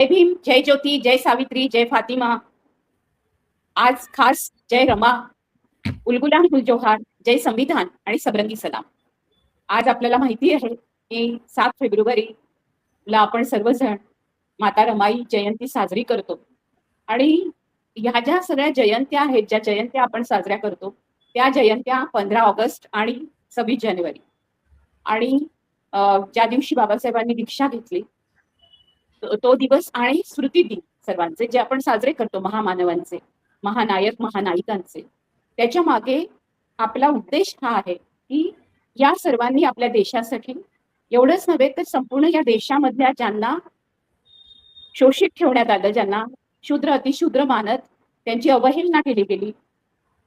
जय भीम, जय ज्योती, जय सावित्री, जय फातिमा. आज खास जय रमा, उलगुलान गुलजोहार, जय संविधान आणि सबरंगी सलाम. आज आपल्याला माहिती आहे की 7 फेब्रुवारीला आपण सर्वजण माता रमाई जयंती साजरी करतो. आणि ह्या ज्या सगळ्या जयंत्या आहेत, ज्या जयंत्या आपण साजऱ्या करतो, त्या जयंत्या 15 ऑगस्ट आणि 26 जानेवारी. आणि ज्या दिवशी बाबासाहेबांनी दीक्षा घेतली तो दिवस आणि स्मृती दिन सर्वांचे जे आपण साजरे करतो, महामानवांचे, महानायक महानायिकांचे. त्याच्या मागे आपला उद्देश हा आहे की या सर्वांनी आपल्या देशासाठी एवढंच नव्हे तर संपूर्ण या देशामधल्या ज्यांना शोषित ठेवण्यात आलं, ज्यांना शूद्र अतिशूद्र मानत त्यांची अवहेलना केली गेली,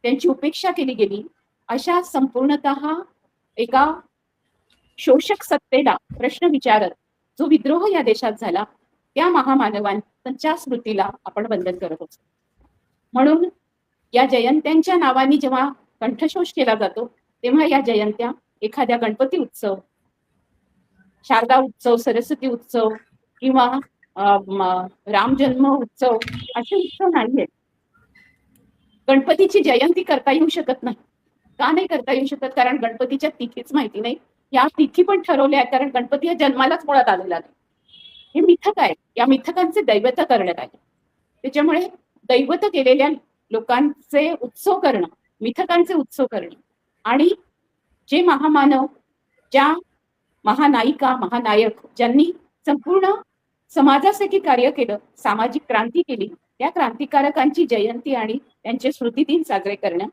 त्यांची उपेक्षा केली गेली, अशा संपूर्णतः एका शोषक सत्तेला प्रश्न विचारत जो विद्रोह या देशात झाला, त्या महामानवांच्या स्मृतीला आपण वंदन करत असतो. म्हणून या जयंत्यांच्या नावाने जेव्हा कंठशोष केला जातो, तेव्हा या जयंत्या एखाद्या गणपती उत्सव, शारदा उत्सव, सरस्वती उत्सव किंवा राम जन्म उत्सव असे उत्सव नाहीये. गणपतीची जयंती करता येऊ शकत नाही. का नाही करता येऊ शकत? कारण गणपतीच्या तिथीच माहिती नाही. या तिथी पण ठरवल्या आहेत, कारण गणपती या जन्मालाच मुळात आलेला नाही. हे मिथक आहे. या मिथकांचे दैवत करण्यात आले. त्याच्यामुळे दैवत केलेल्या लोकांचे उत्सव करणं, मिथकांचे उत्सव करणं, आणि जे महामानव, ज्या महानायिका महानायक ज्यांनी संपूर्ण समाजासाठी कार्य केलं, सामाजिक क्रांती केली, त्या क्रांतिकारकांची जयंती आणि त्यांचे स्मृतिदिन साजरे करणं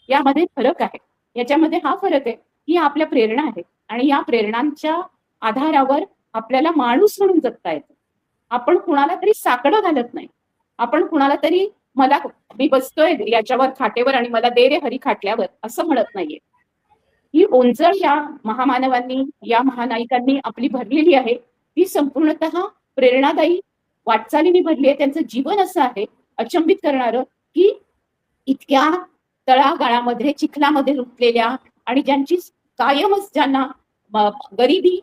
यामध्ये फरक आहे. याच्यामध्ये हा फरक आहे की आपल्या प्रेरणा आहेत आणि या प्रेरणांच्या आधारावर आपल्याला माणूस म्हणून जगता येतं. आपण कुणाला तरी साकडं घालत नाही. आपण कुणाला तरी मी बसतोय याच्यावर खाटेवर आणि मला दे रे हरी खाटल्यावर असं म्हणत नाहीये. ही ओंजळ या महामानवांनी, या महानायिकांनी आपली भरलेली आहे. ती संपूर्णतः प्रेरणादायी वाटचालीने भरली आहे. त्यांचं जीवन असं आहे अचंबित करणारं की इतक्या तळागाळामध्ये चिखलामध्ये रुतलेल्या आणि ज्यांची कायमच, ज्यांना गरिबी,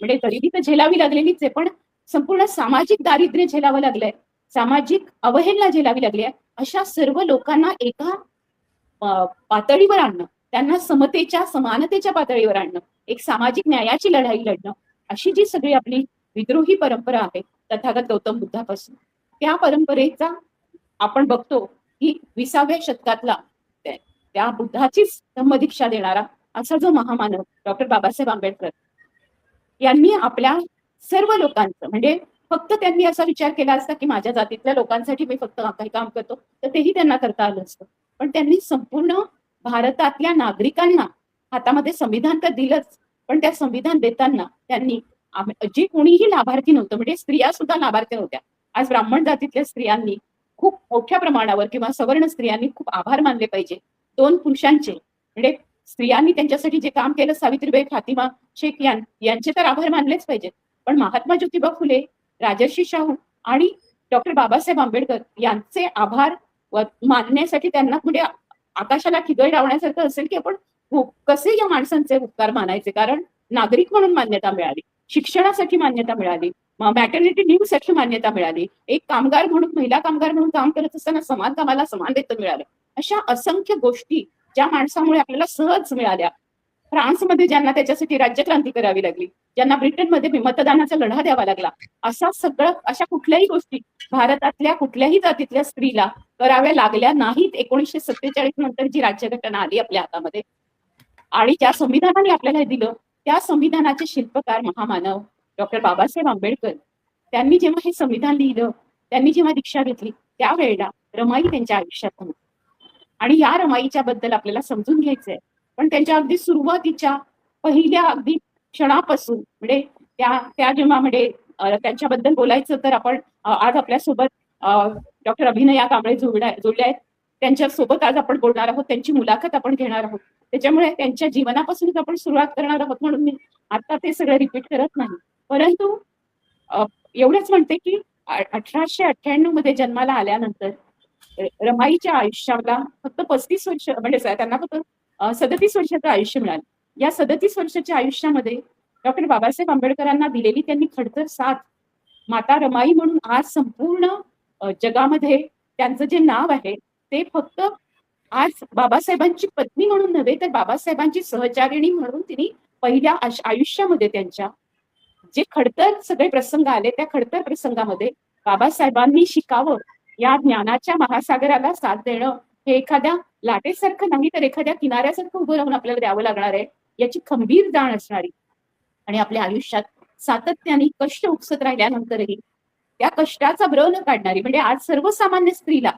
म्हणजे गरिबी तर झेलावी लागलेलीच आहे, पण संपूर्ण सामाजिक दारिद्र्य झेलावं लागलंय, सामाजिक अवहेलना झेलावी लागली आहे, अशा सर्व लोकांना एका पातळीवर आणणं, त्यांना समतेच्या समानतेच्या पातळीवर आणणं, एक सामाजिक न्यायाची लढाई लढणं, अशी जी सगळी आपली विद्रोही परंपरा आहे तथागत गौतम बुद्धापासून, त्या परंपरेचा आपण बघतो की 20व्या शतकातला त्या बुद्धाचीच धम्मदीक्षा देणारा असा जो महामानव डॉक्टर बाबासाहेब आंबेडकर यांनी आपल्या सर्व लोकांचं, म्हणजे फक्त त्यांनी असा विचार केला असता की माझ्या जातीतल्या लोकांसाठी मी फक्त काही काम करतो, तर तेही त्यांना करता आलं असतं. पण त्यांनी संपूर्ण भारतातल्या नागरिकांना, हातामध्ये संविधान तर दिलंच, पण त्या संविधान देताना त्यांनी जे कोणीही लाभार्थी नव्हतं, म्हणजे स्त्रिया सुद्धा लाभार्थी नव्हत्या. आज ब्राह्मण जातीतल्या स्त्रियांनी खूप मोठ्या प्रमाणावर, किंवा सवर्ण स्त्रियांनी खूप आभार मानले पाहिजे 2 पुरुषांचे. म्हणजे स्त्रियांनी त्यांच्यासाठी जे काम केलं, सावित्रीबाई, फातिमा शेख यांचे तर आभार मानलेच पाहिजेत. पण महात्मा ज्योतिबा फुले, राजर्षी शाहू आणि डॉक्टर बाबासाहेब आंबेडकर यांचे आभार मानण्यासाठी त्यांना म्हणजे आकाशाला ठिगळ लावण्यासारखं असेल की आपण कसे या माणसांचे उपकार मानायचे. कारण नागरिक म्हणून मान्यता मिळाली, शिक्षणासाठी मान्यता मिळाली, मॅटर्निटी लिव्ह साठी मान्यता मिळाली, एक कामगार म्हणून, महिला कामगार म्हणून काम करत असताना समान कामाला समान वेतन मिळालं. अशा असंख्य गोष्टी ज्या माणसामुळे आपल्याला सहज मिळाल्या. फ्रान्समध्ये ज्यांना त्याच्यासाठी राज्यक्रांती करावी लागली, ज्यांना ब्रिटनमध्ये मतदानाचा लढा द्यावा लागला, अशा कुठल्याही गोष्टी भारतातल्या कुठल्याही जातीतल्या स्त्रीला कराव्या लागल्या नाहीत. 1947 नंतर जी राज्यघटना आली आपल्या हातामध्ये आणि ज्या संविधानाने आपल्याला दिलं, त्या संविधानाचे शिल्पकार महामानव डॉक्टर बाबासाहेब आंबेडकर. त्यांनी जेव्हा हे संविधान लिहिलं, त्यांनी जेव्हा दीक्षा घेतली, त्यावेळेला रमाई त्यांच्या आयुष्यात होती. आणि या रमाईच्या बद्दल आपल्याला समजून घ्यायचंय. पण त्यांच्या अगदी सुरुवातीच्या पहिल्या अगदी क्षणापासून, म्हणजे त्या जेव्हा, म्हणजे त्यांच्याबद्दल बोलायचं तर आपण आज आपल्यासोबत डॉक्टर अभिनया कांबळे जोडल्या आहेत. त्यांच्यासोबत आज आपण बोलणार आहोत, त्यांची मुलाखत आपण घेणार आहोत. त्याच्यामुळे त्यांच्या जीवनापासूनच आपण सुरुवात करणार आहोत, म्हणून मी आता ते सगळं रिपीट करत नाही. परंतु एवढंच म्हणते की 1898 मध्ये जन्माला आल्यानंतर रमाईच्या आयुष्याला फक्त 35 वर्ष, म्हणजे त्यांना फक्त 37 वर्षाचं आयुष्य मिळालं. या 37 वर्षाच्या आयुष्यामध्ये डॉक्टर बाबासाहेब आंबेडकरांना दिलेली त्यांनी खडतर साथ माता रमाई म्हणून आज संपूर्ण जगामध्ये त्यांचं जे नाव आहे ते फक्त आज बाबासाहेबांची पत्नी म्हणून नव्हे तर बाबासाहेबांची सहचारिणी म्हणून तिने पहिल्या आयुष्यामध्ये त्यांच्या जे खडतर सगळे प्रसंग आले त्या खडतर प्रसंगामध्ये बाबासाहेबांनी शिकावं, या ज्ञानाच्या महासागराला साथ देणं हे एखाद्या लाटेसारखं नाही तर एखाद्या किनाऱ्यासारखं उभं राहून आपल्याला द्यावं लागणार आहे याची खंबीर जाण असणारी आणि आपल्या आयुष्यात सातत्याने कष्ट उपसत राहिल्यानंतरही त्या कष्टाचा ब्र न काढणारी, म्हणजे आज सर्वसामान्य स्त्रीला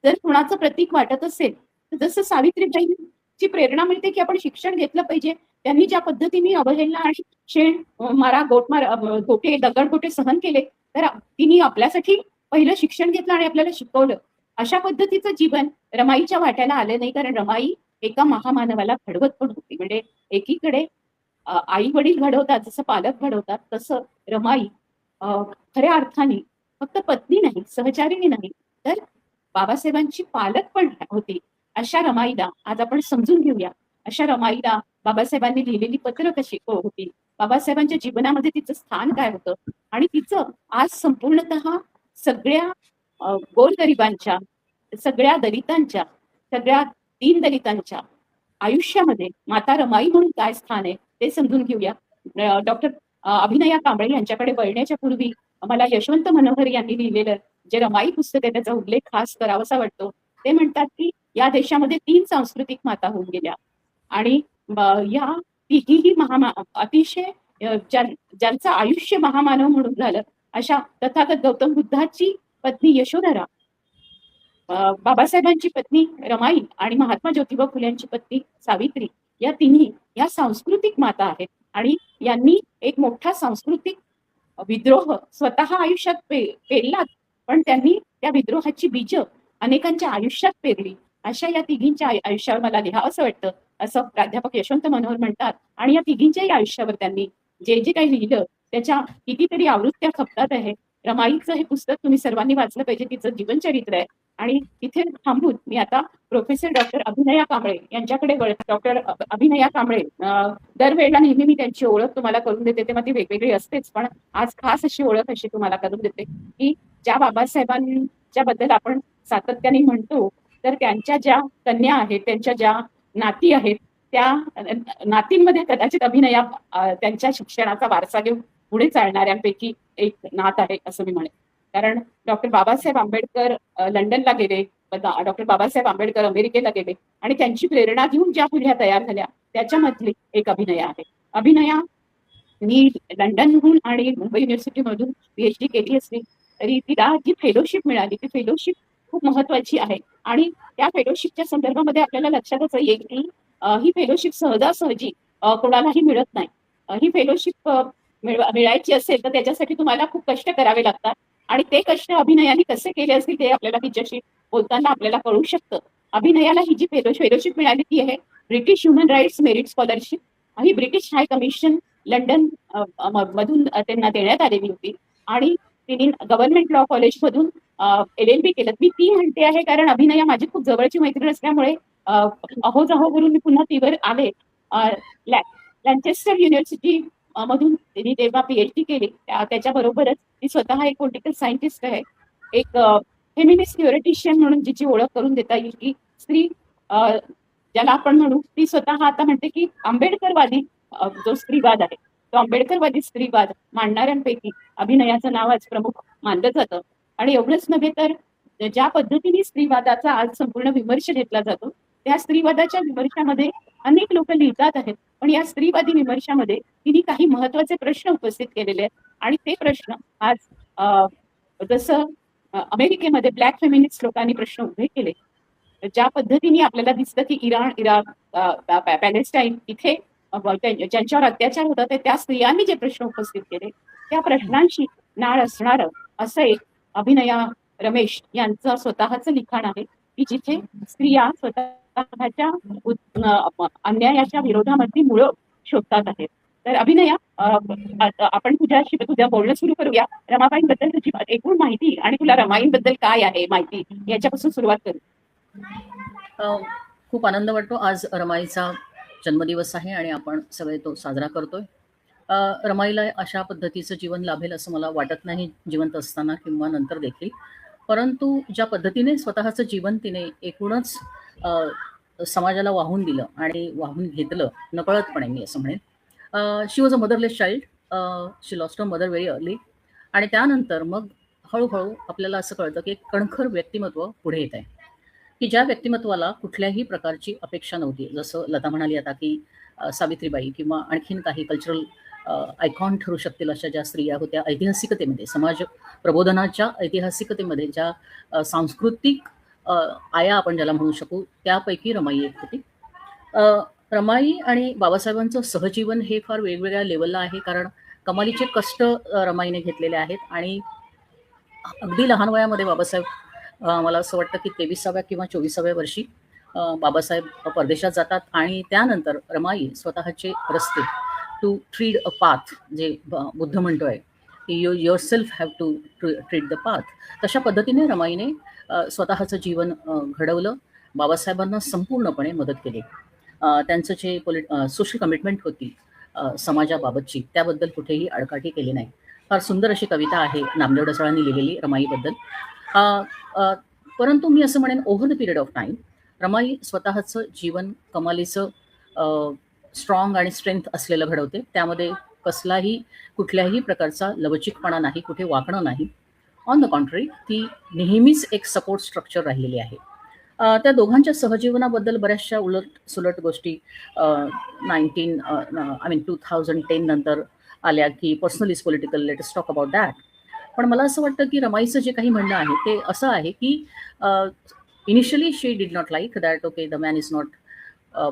जर कुणाचं प्रतीक वाटत असेल तर जसं सावित्रीबाईंची प्रेरणा मिळते की आपण शिक्षण घेतलं पाहिजे, त्यांनी ज्या पद्धतीने अवहेलना आणि शेण मारा गोटे दगडगोटे सहन केले तर तिने आपल्यासाठी पहिलं शिक्षण घेतलं आणि आपल्याला शिकवलं. अशा पद्धतीचं जीवन रमाईच्या वाट्याला आले नाही, कारण रमाई एका महामानवाला घडवत पण होती. म्हणजे एकीकडे आई वडील घडवतात जसं पालक घडवतात तसं रमाई खऱ्या अर्थाने फक्त पत्नी नाही, सहचारिणी नाही, तर बाबासाहेबांची पालक पण होती. अशा रमाईला आज आपण समजून घेऊया. अशा रमाईला बाबासाहेबांनी लिहिलेली पत्र कशी होती, बाबासाहेबांच्या जीवनामध्ये तिचं स्थान काय होतं आणि तिचं आज संपूर्णतः सगळ्या गोरगरिबांच्या, सगळ्या दलितांच्या, सगळ्या दीनदलितांच्या आयुष्यामध्ये माता रमाई म्हणून काय स्थान आहे ते समजून घेऊया. डॉक्टर अभिनया कांबळे यांच्याकडे वळण्याच्या पूर्वी मला यशवंत मनोहर यांनी लिहिलेलं जे रमाई पुस्तक आहे त्याचा उल्लेख खास करावासा वाटतो. ते म्हणतात की या देशामध्ये 3 सांस्कृतिक माता होऊन गेल्या आणि या तिघीही अतिशय ज्यांचं आयुष्य महामानव म्हणून झालं अशा तथागत गौतम बुद्धाची पत्नी यशोधरा, बाबासाहेबांची पत्नी रमाई आणि महात्मा ज्योतिबा फुल्यांची पत्नी सावित्री, या तिन्ही या सांस्कृतिक माता आहेत आणि यांनी एक मोठा सांस्कृतिक विद्रोह स्वतः आयुष्यात पेरलात, पण त्यांनी त्या विद्रोहाची बीज अनेकांच्या आयुष्यात पेरली. अशा या तिघींच्या आयुष्यावर मला लिहावंसं वाटतं असं प्राध्यापक यशवंत मनोहर म्हणतात. आणि या तिघींच्याही आयुष्यावर त्यांनी जे जे काही लिहिलं त्याच्या कितीतरी आवृत्त्या खपतात आहे. रमाईचं हे पुस्तक तुम्ही सर्वांनी वाचलं पाहिजे, तिचं जीवनचरित्र आहे. आणि तिथे थांबून मी आता प्रोफेसर डॉक्टर अभिनया कांबळे यांच्याकडे वळते. डॉक्टर अभिनया कांबळे, दरवेळेला नेहमी मी त्यांची ओळख तुम्हाला करून देते तेव्हा ती वेगवेगळी असतेच, पण आज खास अशी ओळख अशी तुम्हाला करून देते की ज्या बाबासाहेबांच्या बद्दल आपण सातत्याने म्हणतो तर त्यांच्या ज्या कन्या आहेत, त्यांच्या ज्या नाती आहेत, त्या नातींमध्ये कदाचित अभिनया त्यांच्या शिक्षणाचा वारसा घेऊन पुढे चालणाऱ्यांपैकी एक नात आहे असं मी म्हणेन. कारण डॉक्टर बाबासाहेब आंबेडकर लंडनला गेले, डॉक्टर बाबासाहेब आंबेडकर अमेरिकेला गेले आणि त्यांची प्रेरणा घेऊन ज्या पिढ्या तयार झाल्या त्याच्यामधली एक अभिनया आहे. अभिनया मी लंडनहून आणि मुंबई युनिव्हर्सिटीमधून PhD केली असली तरी तिला जी फेलोशिप मिळाली ती फेलोशिप खूप महत्वाची आहे आणि त्या फेलोशिपच्या संदर्भामध्ये आपल्याला लक्षातच येईल की ही फेलोशिप सहजासहजी कोणालाही मिळत नाही. ही फेलोशिप मिळायची असेल तर त्याच्यासाठी तुम्हाला खूप कष्ट करावे लागतात आणि ते कष्ट अभिनयाने कसे केले असतील ते आपल्याला तिच्याशी बोलताना आपल्याला कळू शकतं. अभिनयाला ही जी फेलोशिप मिळाली ती आहे British human rights merit scholarship. ही ब्रिटिश हाय कमिशन लंडन मधून त्यांना देण्यात आलेली होती आणि तिने गव्हर्नमेंट लॉ कॉलेज मधून LLB केलं. मी ती म्हणते आहे कारण अभिनया माझी खूप जवळची मैत्रीण असल्यामुळे अहोजाहो करून मी पुन्हा तीवर आले. लँचेस्टर युनिव्हर्सिटी मधून तिने जेव्हा PhD केली त्याच्याबरोबरच ती स्वतः एक पॉलिटिकल सायंटिस्ट आहे, एक फेमिनिस्ट थिओरिटिशियन म्हणून जिची ओळख करून देता येईल की स्त्री ज्याला आपण म्हणू ती स्वतः आता म्हणते की आंबेडकरवादी जो स्त्रीवाद आहे तो आंबेडकरवादी स्त्रीवाद मांडणाऱ्यांपैकी अभिनयाचं नाव आज प्रमुख मानलं जातं. आणि एवढंच नव्हे तर ज्या पद्धतीने स्त्रीवादाचा आज संपूर्ण विमर्श घेतला जातो त्या स्त्रीवादाच्या विमर्शामध्ये अनेक लोक लिहितात आहेत, पण या स्त्रीवादी विमर्शामध्ये तिने काही महत्वाचे प्रश्न उपस्थित केलेले आहेत आणि ते प्रश्न आज जसं अमेरिकेमध्ये ब्लॅक फेमिनिस्ट लोकांनी प्रश्न उभे केले, ज्या पद्धतीने आपल्याला दिसतं की इराण, इराक, पॅलेस्टाईन इथे ज्यांच्यावर अत्याचार होतात त्या स्त्रियांनी जे प्रश्न उपस्थित केले त्या प्रश्नांशी नाळ असणारं असं एक अभिनया रमेश यांचं स्वतःचं लिखाण आहे की जिथे स्त्रिया स्वतःच्या अन्यायाच्या विरोधामध्ये मुळं शोधतात आहेत. तर अभिनया, आपण तुझ्या बोलणं सुरू करूया. रमाबाईंबद्दल तुझी एकूण माहिती आणि तुला रमाईंबद्दल काय आहे माहिती याच्यापासून सुरुवात करू. खूप आनंद वाटतो. आज रमाईचा जन्मदिवस आहे आणि आपण सगळे तो साजरा करतोय. रमाईला अशा पद्धतीचं जीवन लाभेल असं मला वाटत नाही, जिवंत असताना किंवा नंतर देखील. परंतु ज्या पद्धतीने स्वतःचं जीवन तिने एकूणच समाजाला वाहून दिलं आणि वाहून घेतलं नकळतपणे, मी असं म्हणेन. She was a motherless child. She lost a mother very early. आणि त्यानंतर मग हळूहळू आपल्याला असं कळतं की एक कणखर व्यक्तिमत्व पुढे येत आहे, की ज्या व्यक्तिमत्वाला कुठल्याही प्रकारची अपेक्षा नव्हती. जसं लता म्हणाली आता, की सावित्रीबाई किंवा आणखीन काही कल्चरल आयकॉन ठरू शकतील अशा ज्या स्त्रिया होत्या ऐतिहासिकतेमध्ये, समाज प्रबोधनाच्या ऐतिहासिकतेमध्ये ज्या सांस्कृतिक आया आपण ज्याला म्हणू शकू, त्यापैकी रमाई एक होती. अ, रमाई आणि बाबासाहेबांचं सहजीवन हे फार वेगवेगळ्या लेवलला आहे, कारण कमालीचे कष्ट रमाईने घेतलेले आहेत. आणि अगदी लहान वयामध्ये बाबासाहेब, मला असं वाटतं की 23व्या किंवा 24व्या वर्षी बाबासाहेब परदेशात जातात. आणि त्यानंतर रमाई स्वतःचे रस्ते, टू ट्रीड अ पाथ, जे बुद्ध म्हणतोय की you yourself have to tread the path, तशा पद्धतीने रमाईने स्वतःचं जीवन घडवलं. बाबासाहेबांना संपूर्णपणे मदत केली. त्यांचं जे सोशल कमिटमेंट होती समाजाबाबतची, त्याबद्दल कुठेही आडकाठी केली नाही. फार सुंदर अशी कविता आहे नामदेव ढसाळांनी लिहिलेली रमाईबद्दल. अ, अ, परंतु मी असं म्हणेन, over the period of time Ramai स्वतःचं जीवन कमालीचं स्ट्रॉंग आणि स्ट्रेंथ असलेलं घडवते. त्यामध्ये कसलाही कुठल्याही प्रकारचा लवचिकपणा नाही, कुठे वाकणं नाही. ऑन द कॉन्ट्री, ती नेहमीच एक सपोर्ट स्ट्रक्चर राहिलेली आहे. त्या दोघांच्या सहजीवनाबद्दल बऱ्याचशा उलट सुलट गोष्टी 2010 नंतर आल्या, की personal is political, let us talk about that. पण मला असं वाटतं की रमाईचं जे काही म्हणणं आहे ते असं आहे की initially she did not like that, okay, the man is not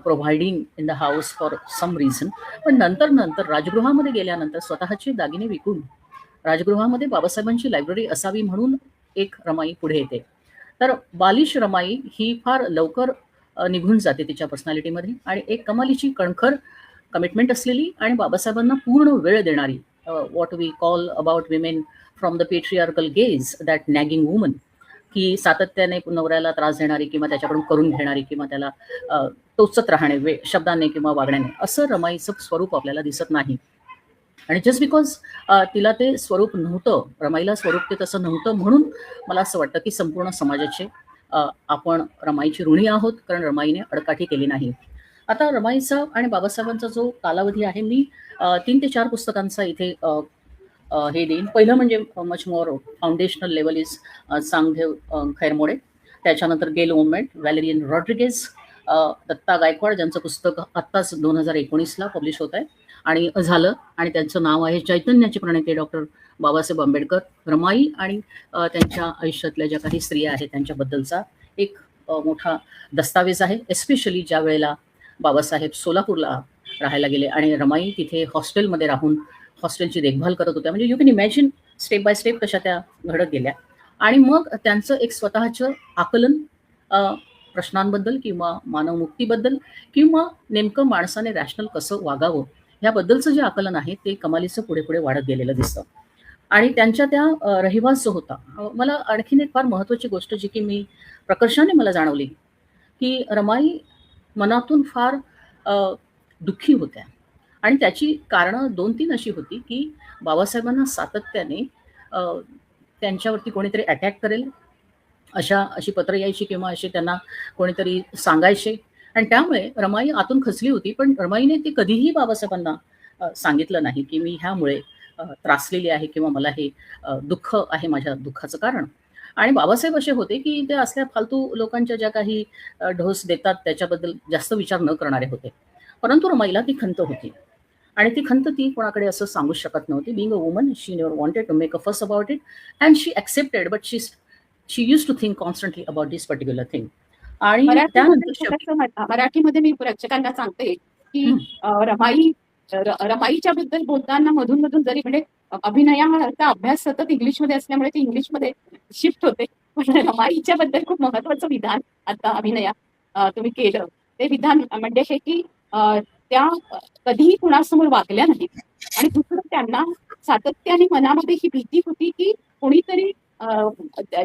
providing in the house for some reason. पण नंतर नंतर राजगृहामध्ये गेल्यानंतर स्वतःचे दागिने विकून राजगृहामध्ये बाबासाहेबांची लायब्ररी असावी म्हणून एक रमाई पुढे येते. तर बालिश रमाई ही फार लवकर निघून जाते तिच्या पर्सनॅलिटीमध्ये, आणि एक कमालीची कणखर कमिटमेंट असलेली आणि बाबासाहेबांना पूर्ण वेळ देणारी, what we call about women from the patriarchal gaze, that nagging woman, की सातत्याने नवऱ्याला त्रास देणारी किंवा त्याच्याकडून करून घेणारी किंवा त्याला टोचत राहणे शब्दाने किंवा वागण्याने, असं रमाईचं स्वरूप आपल्याला दिसत नाही. आणि जस्ट बिकॉज तिला ते स्वरूप नव्हतं, रमाईला स्वरूप ते तसं नव्हतं, म्हणून मला असं वाटतं की संपूर्ण समाजाचे आपण रमाईची ऋणी आहोत, कारण रमाईने अडकाठी केली नाही. आता रमाईचा आणि बाबासाहेबांचा जो कालावधी आहे, मी 3 ते 4 पुस्तकांचा इथे हे देईन. पहिलं म्हणजे much more foundational level is Sangdev Khairmode, त्याच्यानंतर गेल ओमेट, व्हॅलेरियन रॉड्रिगेज, दत्ता गायकवाड, ज्यांचं पुस्तक आत्ताच 2019ला पब्लिश होत आहे आणि झालं, आणि त्यांचं नाव आहे चैतन्याचे प्रणेते डॉक्टर बाबासाहेब आंबेडकर. रमाई आणि त्यांच्या आयुष्यातल्या ज्या काही स्त्रिया आहेत त्यांच्याबद्दलचा एक मोठा दस्तावेज आहे. एस्पेशली ज्या वेळेला बाबासाहेब सोलापूरला राहायला गेले आणि रमाई तिथे हॉस्टेलमध्ये राहून हॉस्टेलची देखभाल करत होत्या. म्हणजे you can imagine step by step कशा त्या घडत गेल्या. आणि मग त्यांचं एक स्वतःचं आकलन प्रश्नांबद्दल किंवा मानवमुक्तीबद्दल किंवा नेमकं माणसाने रॅशनल कसं वागावं ह्याबद्दलचं जे आकलन आहे ते कमालीचं पुढे पुढे वाढत गेलेलं दिसतं. आणि त्यांच्या त्या रहिवास जो होता, मला आणखीन एक फार महत्त्वाची गोष्ट जी की मी प्रकर्षाने मला जाणवली, की रमाई मनातून फार दुःखी होत्या. आणि त्याची कारणं 2-3 अशी होती, की बाबासाहेबांना सातत्याने त्यांच्यावरती कोणीतरी अटॅक करेल अशी पत्र यायची किंवा असे त्यांना कोणीतरी सांगायचे, आणि त्यामुळे रमाई आतून खचली होती. पण रमाईने ती कधीही बाबासाहेबांना सांगितलं नाही की मी ह्यामुळे त्रासलेली आहे किंवा मला हे दुःख आहे, माझ्या दुःखाचं कारण. आणि बाबासाहेब असे होते की ते असल्या फालतू लोकांच्या ज्या काही ढोस देतात त्याच्याबद्दल जास्त विचार न करणारे होते. परंतु रमाईला ती खंत होती, आणि ती खंत ती कोणाकडे असं सांगू शकत नव्हती. Being a woman, she never wanted to make a fuss about it, and she accepted, but she use to think constantly about this particular thing. आणि मराठीमध्ये मी प्रेक्षकांना सांगते की रमाईच्या बद्दल बोलताना मधून मधून जरी म्हणजे अभिनयाचा अभ्यास सतत इंग्लिशमध्ये असल्यामुळे ते इंग्लिशमध्ये शिफ्ट होते, पण रमाईच्या बद्दल खूप महत्वाचं विधान आता अभिनया तुम्ही केलं ते विधान म्हणजे हे की त्या कधीही कुणासमोर वागल्या नाहीत, आणि दुसरं त्यांना सातत्याने मनामध्ये ही भीती होती की कोणीतरी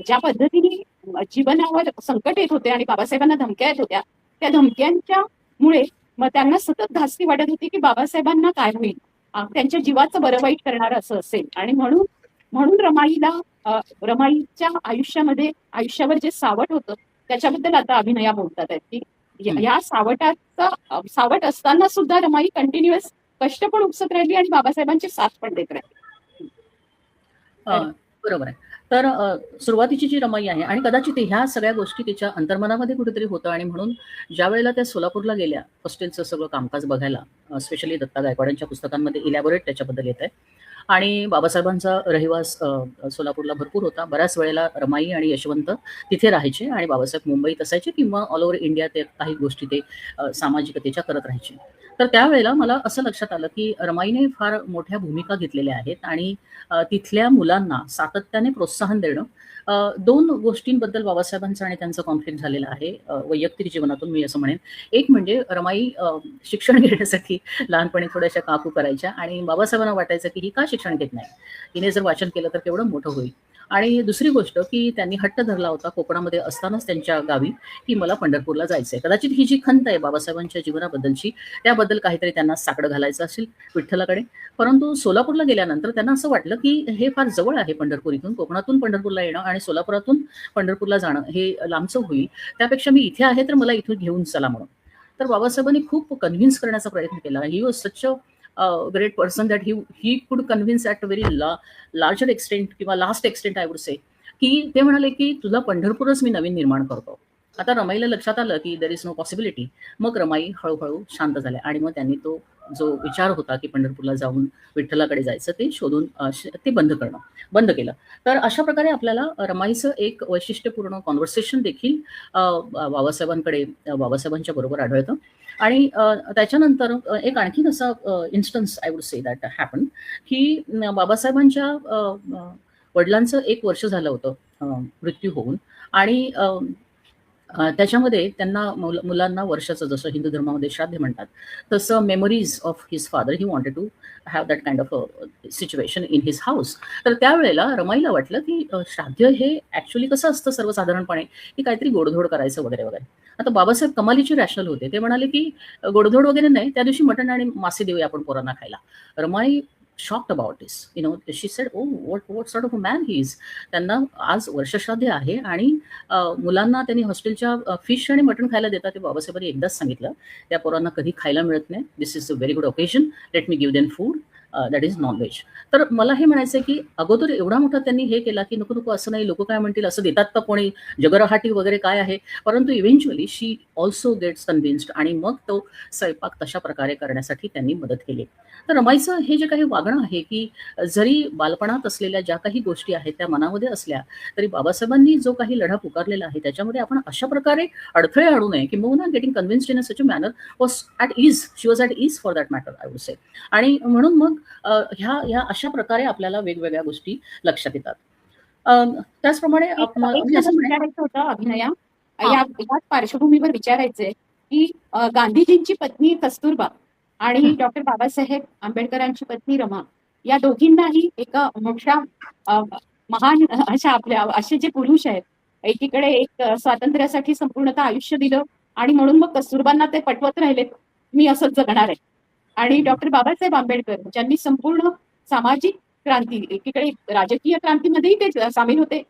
ज्या पद्धतीने जीवनावर संकट येत होते आणि बाबासाहेबांना धमक्या येत होत्या, त्या धमक्यांच्या मुळे मग त्यांना सतत धास्ती वाटत होती की बाबासाहेबांना काय होईल, त्यांच्या जीवाचं बरं वाईट करणारं असं असेल. आणि म्हणून म्हणून रमाईच्या आयुष्यावर जे सावट होतं त्याच्याबद्दल आता अभिनया बोलतात आहेत की या सावट असताना सुद्धा रमाई कंटिन्युअस कष्ट पण उपसत राहिली आणि बाबासाहेबांची साथ पण देत राहिली. बरोबर आहे. तर सुरुवातीची जी रमाई आहे आणि कदाचित ह्या सगळ्या गोष्टी तिच्या अंतर्मनामध्ये कुठेतरी होतं आणि म्हणून ज्या वेळेला त्या सोलापूरला गेल्या हॉस्टेलचं सगळं कामकाज बघायला, स्पेशली दत्ता गायकवाडांच्या पुस्तकांमध्ये इलॅबोरेट त्याच्याबद्दल येत आहे. आणि बाबासाहेबांचा रहिवास सोलापूरला भरपूर होता. बऱ्याच वेळेला रमाई आणि यशवंत तिथे राहायचे आणि बाबासाहेब मुंबईत असायचे किंवा ऑल ओव्हर इंडिया ते काही गोष्टी ते सामाजिकतेच्या करत राहायचे. तर त्यावेळेला मला असं लक्षात आलं की रमाईने फार मोठ्या भूमिका घेतलेल्या आहेत आणि तिथल्या मुलांना सातत्याने प्रोत्साहन देणं. दोन गोष्टींबद्दल बाबासाहेबांचं आणि त्यांचं कॉन्फ्लिक्ट झालेलं आहे वैयक्तिक जीवनातून, मी असं म्हणेन. एक म्हणजे रमाई शिक्षण घेण्यासाठी लहानपणी थोड्याशा काकू करायच्या आणि बाबासाहेबांना वाटायचं की ही का शिक्षण घेत नाही, हिने जर वाचन केलं तर केवढं मोठं होईल. आणि दुसरी गोष्ट की त्यांनी हट्ट धरला होता कोकणामध्ये असतानाच त्यांच्या गावी की मला पंढरपूरला जायचंय. कदाचित ही जी खंत आहे बाबासाहेबांच्या जीवनाबद्दलची, त्याबद्दल काहीतरी त्यांना साकडं घालायचं असेल विठ्ठलाकडे. परंतु सोलापूरला गेल्यानंतर त्यांना असं वाटलं की हे फार जवळ आहे पंढरपूर इथून, कोकणातून पंढरपूरला येणं आणि सोलापुरातून पंढरपूरला जाणं हे लांबचं होईल, त्यापेक्षा मी इथे आहे तर मला इथून घेऊन चला म्हणून. तर बाबासाहेबांनी खूप कन्व्हिन्स करण्याचा प्रयत्न केला. He was such a great person that he could convince at very larger extent किंवा last extent I would say, की ते म्हणाले की तुला पंढरपूरच मी नवीन निर्माण करतो. आता रमाईला लक्षात आलं की देर इज नो पॉसिबिलिटी. मग रमाई हळूहळू शांत झाल्या आणि मग त्यांनी तो जो विचार होता की पंढरपूरला जाऊन विठ्ठलाकडे जायचं ते शोधून ते बंद केलं. तर अशा प्रकारे आपल्याला रमाईचं एक वैशिष्ट्यपूर्ण कॉन्व्हर्सेशन देखील बाबासाहेबांच्या बरोबर आढळतं. आणि त्याच्यानंतर एक आणखीन असा instance I would say that happen की बाबासाहेबांच्या वडिलांचं 1 वर्ष झालं होतं मृत्यू होऊन. आणि त्याच्यामध्ये त्यांना मुलांना वर्षाचं, जसं हिंदू धर्मामध्ये श्राद्ध म्हणतात तसं, memories of his father, he wanted to have that kind of situation in his house. तर त्यावेळेला रमाईला वाटलं की श्राद्ध हे ॲक्च्युली कसं असतं सर्वसाधारणपणे की काहीतरी गोडधोड करायचं वगैरे वगैरे. आता बाबासाहेब कमालीचे रॅशनल होते. ते म्हणाले की गोडधोड वगैरे नाही, त्या दिवशी मटण आणि मासे देऊया आपण पोरांना खायला. Ramai shocked about this, she said, oh, what sort of a man he is. त्यांना आज वर्षश्राद्ध आहे आणि मुलांना त्यांनी हॉस्टेलच्या फिश आणि मटण खायला देतात. ते बाबासाहेबांनी एकदाच सांगितलं, त्या पोरांना कधी खायला मिळत नाही, this is a very good occasion, let me give them food, that is nonveg. तर मला हे म्हणायचं की अगोदर एवढा मोठा त्यांनी हे केला की नको नको असं नाही, लोक काय म्हणतील, असं देतात का कोणी, जगरहाटी वगैरे काय आहे. परंतु इव्हेंच्युअली शी ऑल्सो गेट्स कन्व्हिन्स्ड आणि मग तो स्वयंपाक तशा प्रकारे करण्यासाठी त्यांनी मदत केली. तर रमाईचं हे जे काही वागणं आहे की जरी बालपणात असलेल्या ज्या काही गोष्टी आहेत त्या मनामध्ये असल्या तरी बाबासाहेबांनी जो काही लढा पुकारलेला आहे त्याच्यामध्ये आपण अशा प्रकारे अडथळे आणू नये, किंबहुना getting convinced in a such a manner was at ease, she was at ease for that matter I would say. आणि म्हणून मग ह्या अशा प्रकारे आपल्याला वेगवेगळ्या गोष्टी लक्षात येतात. त्याचप्रमाणे विचारायचं होतं अभिनया, याच पार्श्वभूमीवर विचारायचंय की गांधीजींची पत्नी कस्तुरबा आणि डॉक्टर बाबासाहेब आंबेडकरांची पत्नी रमा, या दोघींनाही एका मोठ्या महान असे जे पुरुष आहेत, एकीकडे एक स्वातंत्र्यासाठी संपूर्णतः आयुष्य दिलं आणि म्हणून मग कस्तुरबांना ते पटवत राहिलेत, मी असंच जगणार आहे. आणि डॉक्टर बाबासाहेब आंबेडकर ज्यांनी संपूर्ण सामाजिक क्रांती, एकीकडे राजकीय क्रांतीमध्येही ते सामील होते,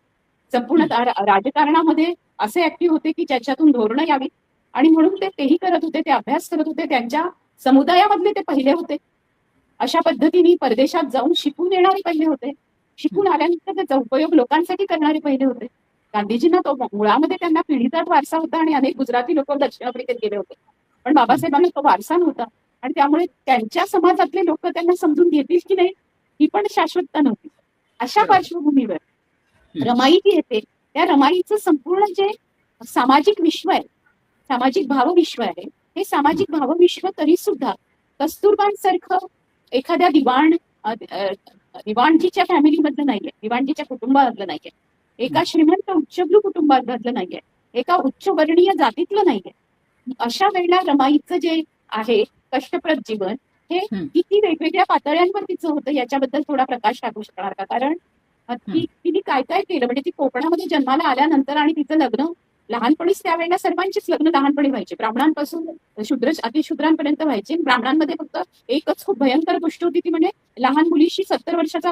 संपूर्ण राजकारणामध्ये असे ऍक्टिव्ह होते की ज्याच्यातून धोरणं यावी, आणि म्हणून तेही करत होते, ते अभ्यास करत होते, त्यांच्या समुदायामधले ते पहिले होते. अशा पद्धतीने परदेशात जाऊन शिकून येणारे पहिले होते, शिकून आल्यानंतर त्याचा उपयोग लोकांसाठी करणारे पहिले होते. गांधीजींना तो मुळामध्ये त्यांना पिढीजात वारसा होता आणि अनेक गुजराती लोक दक्षिण आफ्रिकेत गेले होते, पण बाबासाहेबांना तो वारसा नव्हता आणि त्यामुळे त्यांच्या समाजातले लोक त्यांना समजून घेतील की नाही ही पण शाश्वतता नव्हती. अशा पार्श्वभूमीवर रमाई जी येते, त्या रमाईचं संपूर्ण जे सामाजिक विश्व आहे, सामाजिक भावविश्व आहे, हे सामाजिक भावविश्व तरी सुद्धा कस्तुरबांसारखं एखाद्या दिवाणजीच्या फॅमिलीमधलं नाहीये, दिवाणजीच्या कुटुंबामधलं नाहीये, एका श्रीमंत उच्चभ्रू कुटुंबामधलं नाहीये, एका उच्चवर्णीय जातीतलं नाहीये. अशा वेळेला रमाईचं जे आहे कष्टप्रद जीवन हे किती वेगवेगळ्या पातळ्यांवर तिचं होतं याच्याबद्दल थोडा प्रकाश टाकू शकणार का? कारण तिने काय काय केलं, म्हणजे ती कोकणामध्ये जन्माला आल्यानंतर आणि तिचं लग्न लहानपणीच त्यावेळेला सर्वांचीच लग्न लहानपणी व्हायचे, ब्राह्मणांपासून अतिशूद्रांपर्यंत व्हायचे. ब्राह्मणांमध्ये फक्त एकच खूप भयंकर गोष्ट होती, ती म्हणजे लहान मुलीशी 70 वर्षाचा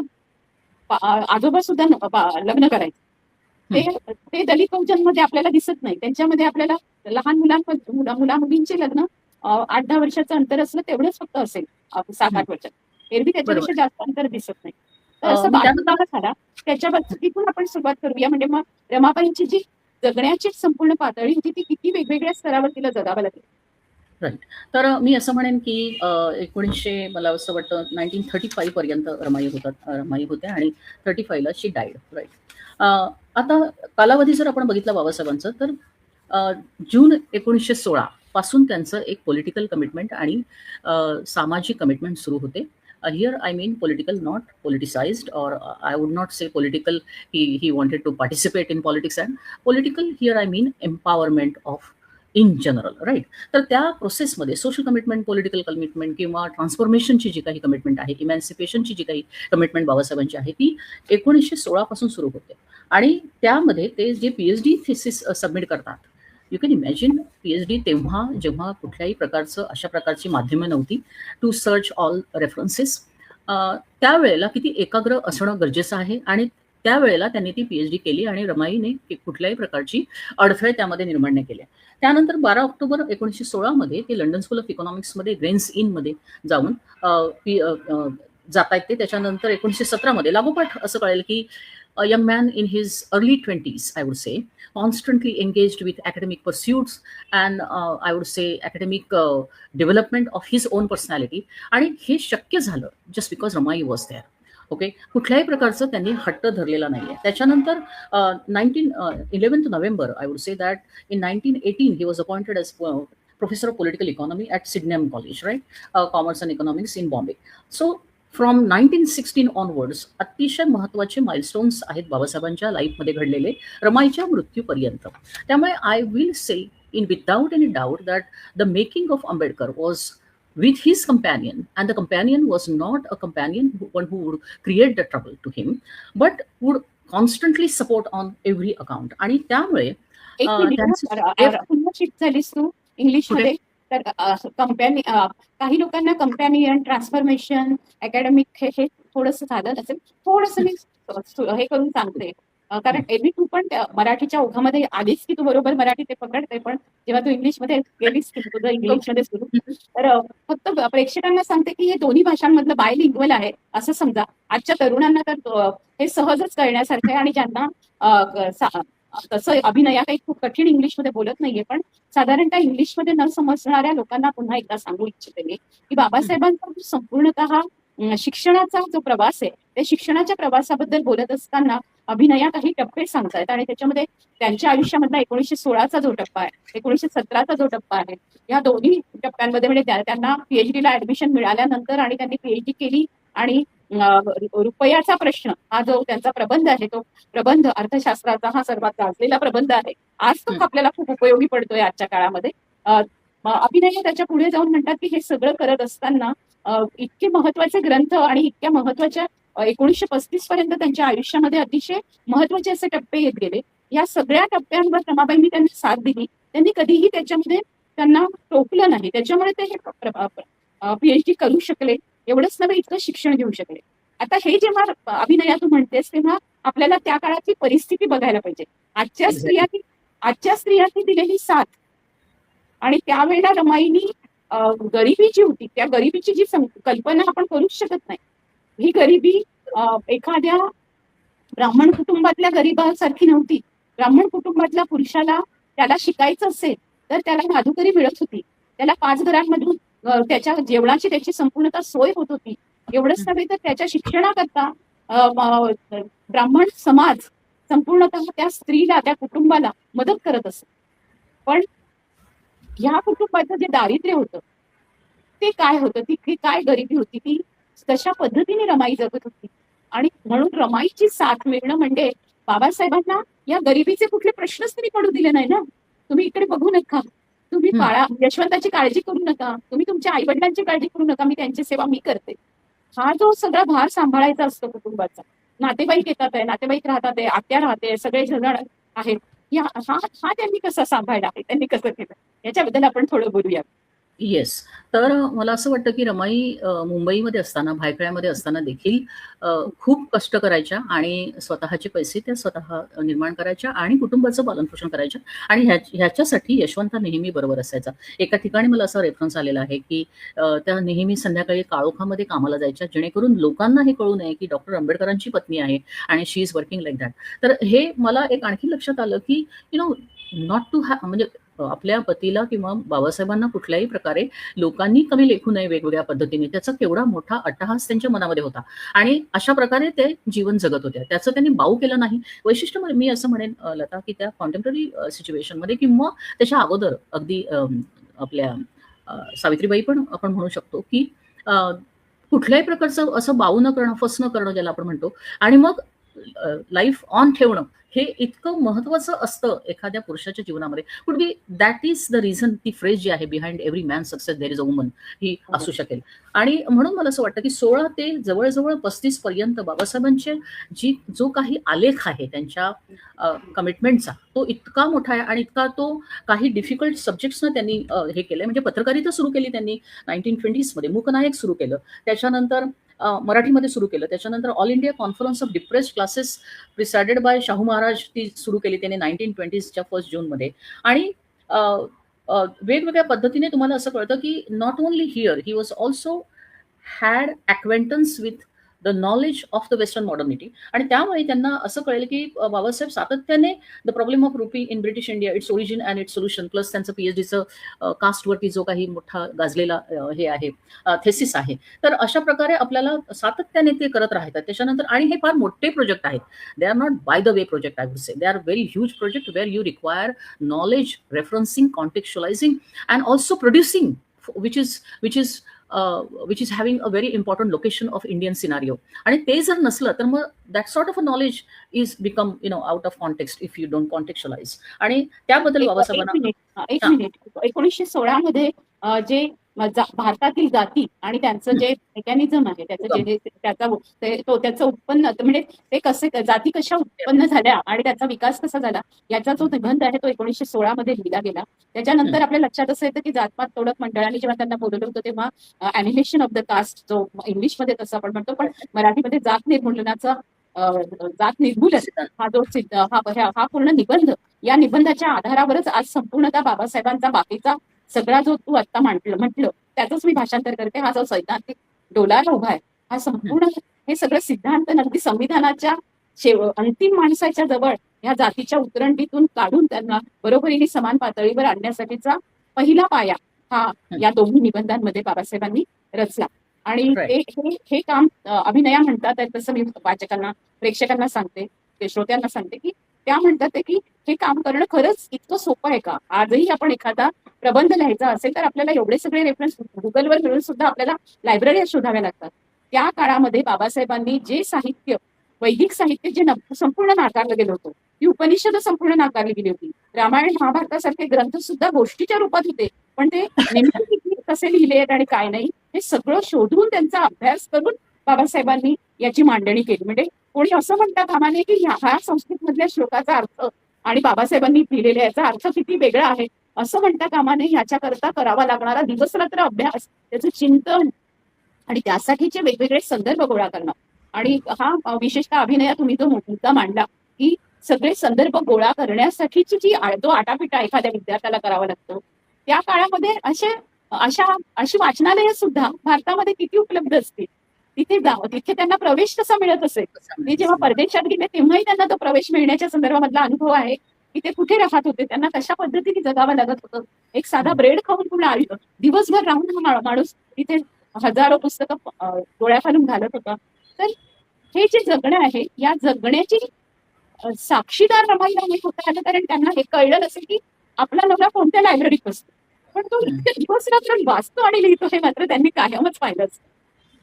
आजोबा सुद्धा लग्न करायचे. ते दलित बहुजनमध्ये आपल्याला दिसत नाही. त्यांच्यामध्ये आपल्याला लहान मुला मुलींचे लग्न 8-10 वर्षाचं अंतर असलं तेवढंच फक्त असेल, 7-8 वर्षात. एरवी त्याच्यापेक्षा जास्त अंतर दिसत नाही. तर असं बालविवाह झाला. त्याच्याबद्दल तिथून आपण सुरुवात करूया. म्हणजे मग रमाबाईंची जी जगण्याची संपूर्ण पातळी होती ती किती वेगवेगळ्या स्तरावर तिला जगावं लागेल. राईट. तर मी असं म्हणेन की 1900 मला असं वाटतं 1935 पर्यंत रमाई होत्या आणि 35ला शी डाईड. राईट. आता कालावधी जर आपण बघितला बाबासाहेबांचं, तर जून 1916 पासून त्यांचं एक पॉलिटिकल कमिटमेंट आणि सामाजिक कमिटमेंट सुरू होते. Here I mean political, not politicized, or I would not say political. He wanted to participate in politics, and political here I mean empowerment of in general. Right. तर त्या प्रोसेसमध्ये social commitment, political commitment किंवा ट्रान्सफॉर्मेशनची जी काही commitment आहे, इमॅन्सिपेशनची जी काही commitment बाबासाहेबांची आहे, ती 1916 पासून सुरू होते. आणि त्यामध्ये ते जे PhD थिसिस सबमिट करतात, यू कॅन इमॅजिन PhD तेव्हा जेव्हा कुठल्याही प्रकारचं अशा प्रकारची माध्यमं नव्हती टू सर्च ऑल रेफरन्सेस, त्यावेळेला किती एकाग्र असणं गरजेचं आहे. आणि त्यावेळेला त्यांनी ती PhD केली आणि रमाईने कुठल्याही प्रकारची अडथळे त्यामध्ये निर्माण नाही केले. त्यानंतर 12 ऑक्टोबर 1916 मध्ये ते लंडन स्कूल ऑफ इकॉनॉमिक्समध्ये ग्रेन्स इनमध्ये जाऊन जाता येते. त्याच्यानंतर 1917 मध्ये लागोपाठ असं कळेल की young man in his early 20s, I would say, constantly engaged with academic pursuits and I would say academic development of his own personality. आणि हे शक्य झालं just because Ramai was there. Okay. कुठल्याही प्रकारचं त्यांनी हट्ट धरलेला नाहीये. त्याच्यानंतर 11th November, I would say that in 1918 he was appointed as professor of political economy at Sydenham College, right? Commerce and Economics in Bombay. So from 1916 onwards अतिशय महत्त्वाचे milestones आहेत बाबासाहेबांच्या लाईफमध्ये घडलेले रमाईच्या मृत्यूपर्यंत. त्यामुळे I will say in without any doubt that the making of Ambedkar was with his companion, and the companion was not a companion who would create the trouble to him, but would constantly support on every account. आणि त्यामुळे पुन्हा shift झालीस तू इंग्लिशमध्ये, तर कंपॅनी काही लोकांना companion, transformation, academic हे थोडंसं झालं असेल. थोडंसं मी हे करून सांगते, कारण एरवी तू पण मराठीच्या ओघामध्ये आलीस की तू बरोबर मराठी ते पकडते, पण जेव्हा तू इंग्लिशमध्ये गेलीस की तुझं इंग्लिशमध्ये सुरू, तर फक्त प्रेक्षकांना सांगते की हे दोन्ही भाषांमधलं बायलिंग्वल आहे असं समजा. आजच्या तरुणांना तर हे सहजच कळण्यासारखं आहे. आणि ज्यांना तसं अभिनया काही खूप कठीण इंग्लिशमध्ये बोलत नाहीये, पण साधारणतः इंग्लिशमध्ये न समजणाऱ्या लोकांना पुन्हा एकदा सांगू इच्छिते मी की बाबासाहेबांचा संपूर्णतः शिक्षणाचा जो प्रवास आहे, त्या शिक्षणाच्या प्रवासाबद्दल बोलत असताना अभिनया काही टप्पे सांगतायत. आणि त्याच्यामध्ये त्यांच्या आयुष्यामधला 1916चा जो टप्पा आहे, 1917चा जो टप्पा आहे, या दोन्ही टप्प्यांमध्ये म्हणजे त्यांना PhDला ऍडमिशन मिळाल्यानंतर आणि त्यांनी PhD केली आणि रुपयाचा प्रश्न हा जो त्यांचा प्रबंध आहे, तो प्रबंध अर्थशास्त्राचा हा सर्वात गाजलेला प्रबंध आहे. आज तो आपल्याला खूप उपयोगी पडतोय आजच्या काळामध्ये. अभिनय त्याच्या पुढे जाऊन म्हणतात की हे सगळं करत असताना इतके महत्वाचे ग्रंथ आणि इतक्या महत्वाच्या 1935 पर्यंत त्यांच्या आयुष्यामध्ये अतिशय महत्वाचे असे टप्पे येत गेले. या सगळ्या टप्प्यांवर रमाबाईंनी त्यांनी साथ दिली. त्यांनी कधीही त्याच्यामध्ये त्यांना टोकलं नाही. त्याच्यामुळे ते PhD करू शकले. एवढंच नव्हे, इतकं शिक्षण घेऊ शकले. आता हे जेव्हा अभिनया तू म्हणतेस तेव्हा आपल्याला त्या काळाची परिस्थिती बघायला पाहिजे. आजच्या स्त्रियांनी दिलेली साथ आणि त्यावेळेला रमाईनी गरिबी जी होती, त्या गरिबीची जी कल्पना आपण करूच शकत नाही. ही गरिबी एखाद्या ब्राह्मण कुटुंबातल्या गरिबासारखी नव्हती. ब्राह्मण कुटुंबातल्या पुरुषाला त्याला शिकायचं असेल तर त्याला माधुकरी मिळत होती. त्याला 5 घरांमधून त्याच्या जेवणाची त्याची संपूर्णतः सोय होत होती. एवढंच नव्हे तर त्याच्या शिक्षणाकरता ब्राह्मण समाज संपूर्णतः त्या स्त्रीला, त्या कुटुंबाला मदत करत असत. पण ह्या कुटुंबाचं जे दारिद्र्य होतं ते काय होतं, ती काय गरिबी होती, ती तशा पद्धतीने रमाई जगत होती. आणि म्हणून रमाईची साथ मिळणं म्हणजे बाबासाहेबांना या गरिबीचे कुठले प्रश्नच तरी पडू दिले नाही ना. तुम्ही इकडे बघू नका, तुम्ही यशवंताची काळजी करू नका, तुम्ही तुमच्या आई वडिलांची काळजी करू नका, मी त्यांची सेवा मी करते. हा जो सगळा भार सांभाळायचा असतो कुटुंबाचा, नातेवाईक येतात आहे, नातेवाईक राहतात आहे, आत्या राहते, सगळे जण आहेत, हा हा त्यांनी कसा सांभाळला आहे, त्यांनी कसं केलं, याच्याबद्दल आपण थोडं बोलूया. येस. तर मला असं वाटतं की रमाई मुंबईमध्ये असताना, भायखळ्यामध्ये असताना देखील खूप कष्ट करायच्या आणि स्वतःचे पैसे त्या स्वतः निर्माण करायच्या आणि कुटुंबाचं पालनपोषण करायच्या आणि ह्याच्यासाठी यशवंत नेहमी बरोबर असायचा. एका ठिकाणी मला असा रेफरन्स आलेला आहे की त्या नेहमी संध्याकाळी काळोखामध्ये कामाला जायच्या, जेणेकरून लोकांना हे कळू नये की डॉक्टर आंबेडकरांची पत्नी आहे आणि शी इज वर्किंग लाईक दॅट. तर हे मला एक आणखी लक्षात आलं की नॉट टू हॅव म्हणजे आपल्या पतीला किंवा बाबासाहेबांना कुठल्याही प्रकारे लोकांनी कमी लेखू नये वेगवेगळ्या पद्धतीने, त्याचा केवढा मोठा अट्टहास त्यांच्या मनामध्ये होता आणि अशा प्रकारे ते जीवन जगत होत्या. त्याचं त्यांनी बाऊ केलं नाही. वैशिष्ट्य मी असं म्हणेन लता की त्या कॉन्टेम्पररी सिच्युएशनमध्ये किंवा त्याच्या अगोदर अगदी आपल्या सावित्रीबाई पण आपण म्हणू शकतो की कुठल्याही प्रकारचं असं बाऊ न करणं, फस न करणं ज्याला आपण म्हणतो, आणि मग लाईफ ऑन ठेवणं हे इतकं महत्वाचं असतं एखाद्या पुरुषाच्या जीवनामध्ये. Could be that is the reason, ती फ्रेज जी आहे, behind every man success there is a woman, ही असू शकेल. आणि म्हणून मला असं वाटतं की 16 ते जवळजवळ 35 पर्यंत बाबासाहेबांचे जो काही आलेख आहे त्यांच्या कमिटमेंटचा, तो इतका मोठा आहे आणि इतका तो काही डिफिकल्ट सब्जेक्ट्सना त्यांनी हे केलंय. म्हणजे पत्रकारिता सुरू केली त्यांनी 1920s मध्ये, मूकनायक सुरू केलं, त्याच्यानंतर मराठीमध्ये सुरू केलं, त्याच्यानंतर all India conference of depressed classes presided bye Shahu Maharaj ती सुरू केली त्याने 1920च्या 1 जूनमध्ये. आणि वेगवेगळ्या पद्धतीने तुम्हाला असं कळतं की not only here he was also had acquaintance with the knowledge of the western modernity. आणि त्यामुळे त्यांना असं कळेल की बाबासाहेब सातत्याने the problem of rupee in British India, its origin and its solution, plus त्यांचं PhDचं कास्टवरती जो काही मोठा गाजलेला हे आहे, थेसिस आहे. तर अशा प्रकारे आपल्याला सातत्याने ते करत राहतात. त्याच्यानंतर आणि हे फार मोठे प्रोजेक्ट आहेत. They are not by the way project, I would say they are very huge project where you require knowledge, referencing, contextualising and also producing which is having a very important location of Indian scenario. आणि ते जर नसलं तर मग that sort of a knowledge is become out of context if you don't contextualize. आणि त्याबद्दल बाबासाहेबांना एक मिनिट 1916 मध्ये जे भारतातील जाती आणि त्यांचं जे मेकॅनिझम आहे, त्याचं उत्पन्न, म्हणजे ते कसे जाती कशा उत्पन्न झाल्या आणि त्याचा विकास कसा झाला, याचा जो निबंध आहे तो 1916 मध्ये लिहिला गेला. त्याच्यानंतर आपल्या लक्षात असं येतं की जातपात तोडक मंडळाने जेव्हा त्यांना बोलवलं होतं तेव्हा ॲनिमेशन ऑफ द कास्ट, जो इंग्लिशमध्ये तसं आपण म्हणतो, पण मराठीमध्ये जात निर्मूलनाचा जात निर्मूलन हा जो हा पूर्ण निबंध, या निबंधाच्या आधारावरच आज संपूर्णतः बाबासाहेबांचा बाकीचा सगळा जो तू आता म्हटलं त्याचंच मी भाषांतर करते. हा जो सैद्धांतिक डोलारा उभा आहे, हा संपूर्ण हे सगळं सिद्धांत अगदी संविधानाच्या अंतिम माणसाच्या जवळ ह्या जातीच्या उतरंडीतून काढून त्यांना बरोबरीने समान पातळीवर आणण्यासाठीचा पहिला पाया हा या दोन्ही निबंधांमध्ये बाबासाहेबांनी रचला. आणि हे काम अभिनया म्हणतात, तसं मी वाचकांना, प्रेक्षकांना सांगते, ते श्रोत्यांना सांगते की त्या म्हणतात की हे काम करणं खरंच इतकं सोपं आहे का? आजही आपण एखादा प्रबंध लिहायचा असेल तर आपल्याला एवढे सगळे रेफरन्स गुगलवर मिळून सुद्धा आपल्याला लायब्ररी शोधाव्या लागतात. त्या काळामध्ये बाबासाहेबांनी जे साहित्य, वैदिक साहित्य जे संपूर्ण नाकारलं गेलं होतं, ती उपनिषद संपूर्ण नाकारली गेली होती. रामायण महाभारतासारखे ग्रंथ सुद्धा गोष्टीच्या रूपात होते, पण ते नेमके कसे लिहिले आहेत आणि काय नाही हे सगळं शोधून त्यांचा अभ्यास करून बाबासाहेबांनी याची मांडणी केली. म्हणजे कोणी असं म्हणता कामा नये की ह्या संस्कृतमधल्या श्लोकाचा अर्थ आणि बाबासाहेबांनी लिहिलेल्या याचा अर्थ किती वेगळा आहे असं म्हणता कामा नये. ह्याच्याकरता करावा लागणारा दिवसरात्र अभ्यास, त्याचं चिंतन आणि त्यासाठीचे वेगवेगळे संदर्भ गोळा करणं, आणि हा विशेषतः अभिनया तुम्ही जो मुद्दा मांडला की सगळे संदर्भ गोळा करण्यासाठीची जो आटापिटा एखाद्या विद्यार्थ्याला करावा लागतो, त्या काळामध्ये अशी वाचनालयं सुद्धा भारतामध्ये किती उपलब्ध असतील, तिथे जावं, तिथे त्यांना प्रवेश कसा मिळत असेल. ते जेव्हा परदेशात गेले तेव्हाही त्यांना तो प्रवेश मिळण्याच्या संदर्भामधला अनुभव आहे की ते कुठे राहत होते, त्यांना कशा पद्धतीने जगावं लागत होतं. एक साधा ब्रेड खाऊन पूर्ण दिवसभर राहून हा माणूस तिथे हजारो पुस्तकं डोळ्याखालून घालत होता. तर हे जे जगणं आहे, या जगण्याची साक्षीदार रमाईला नाही होता आलं, कारण त्यांना हे कळलं नसेल की आपला नवरा कोणत्या लायब्ररीत बसतो, पण तो इतके दिवस रात्र वाचतो आणि लिहितो हे मात्र त्यांनी कायमच पाहिलंच.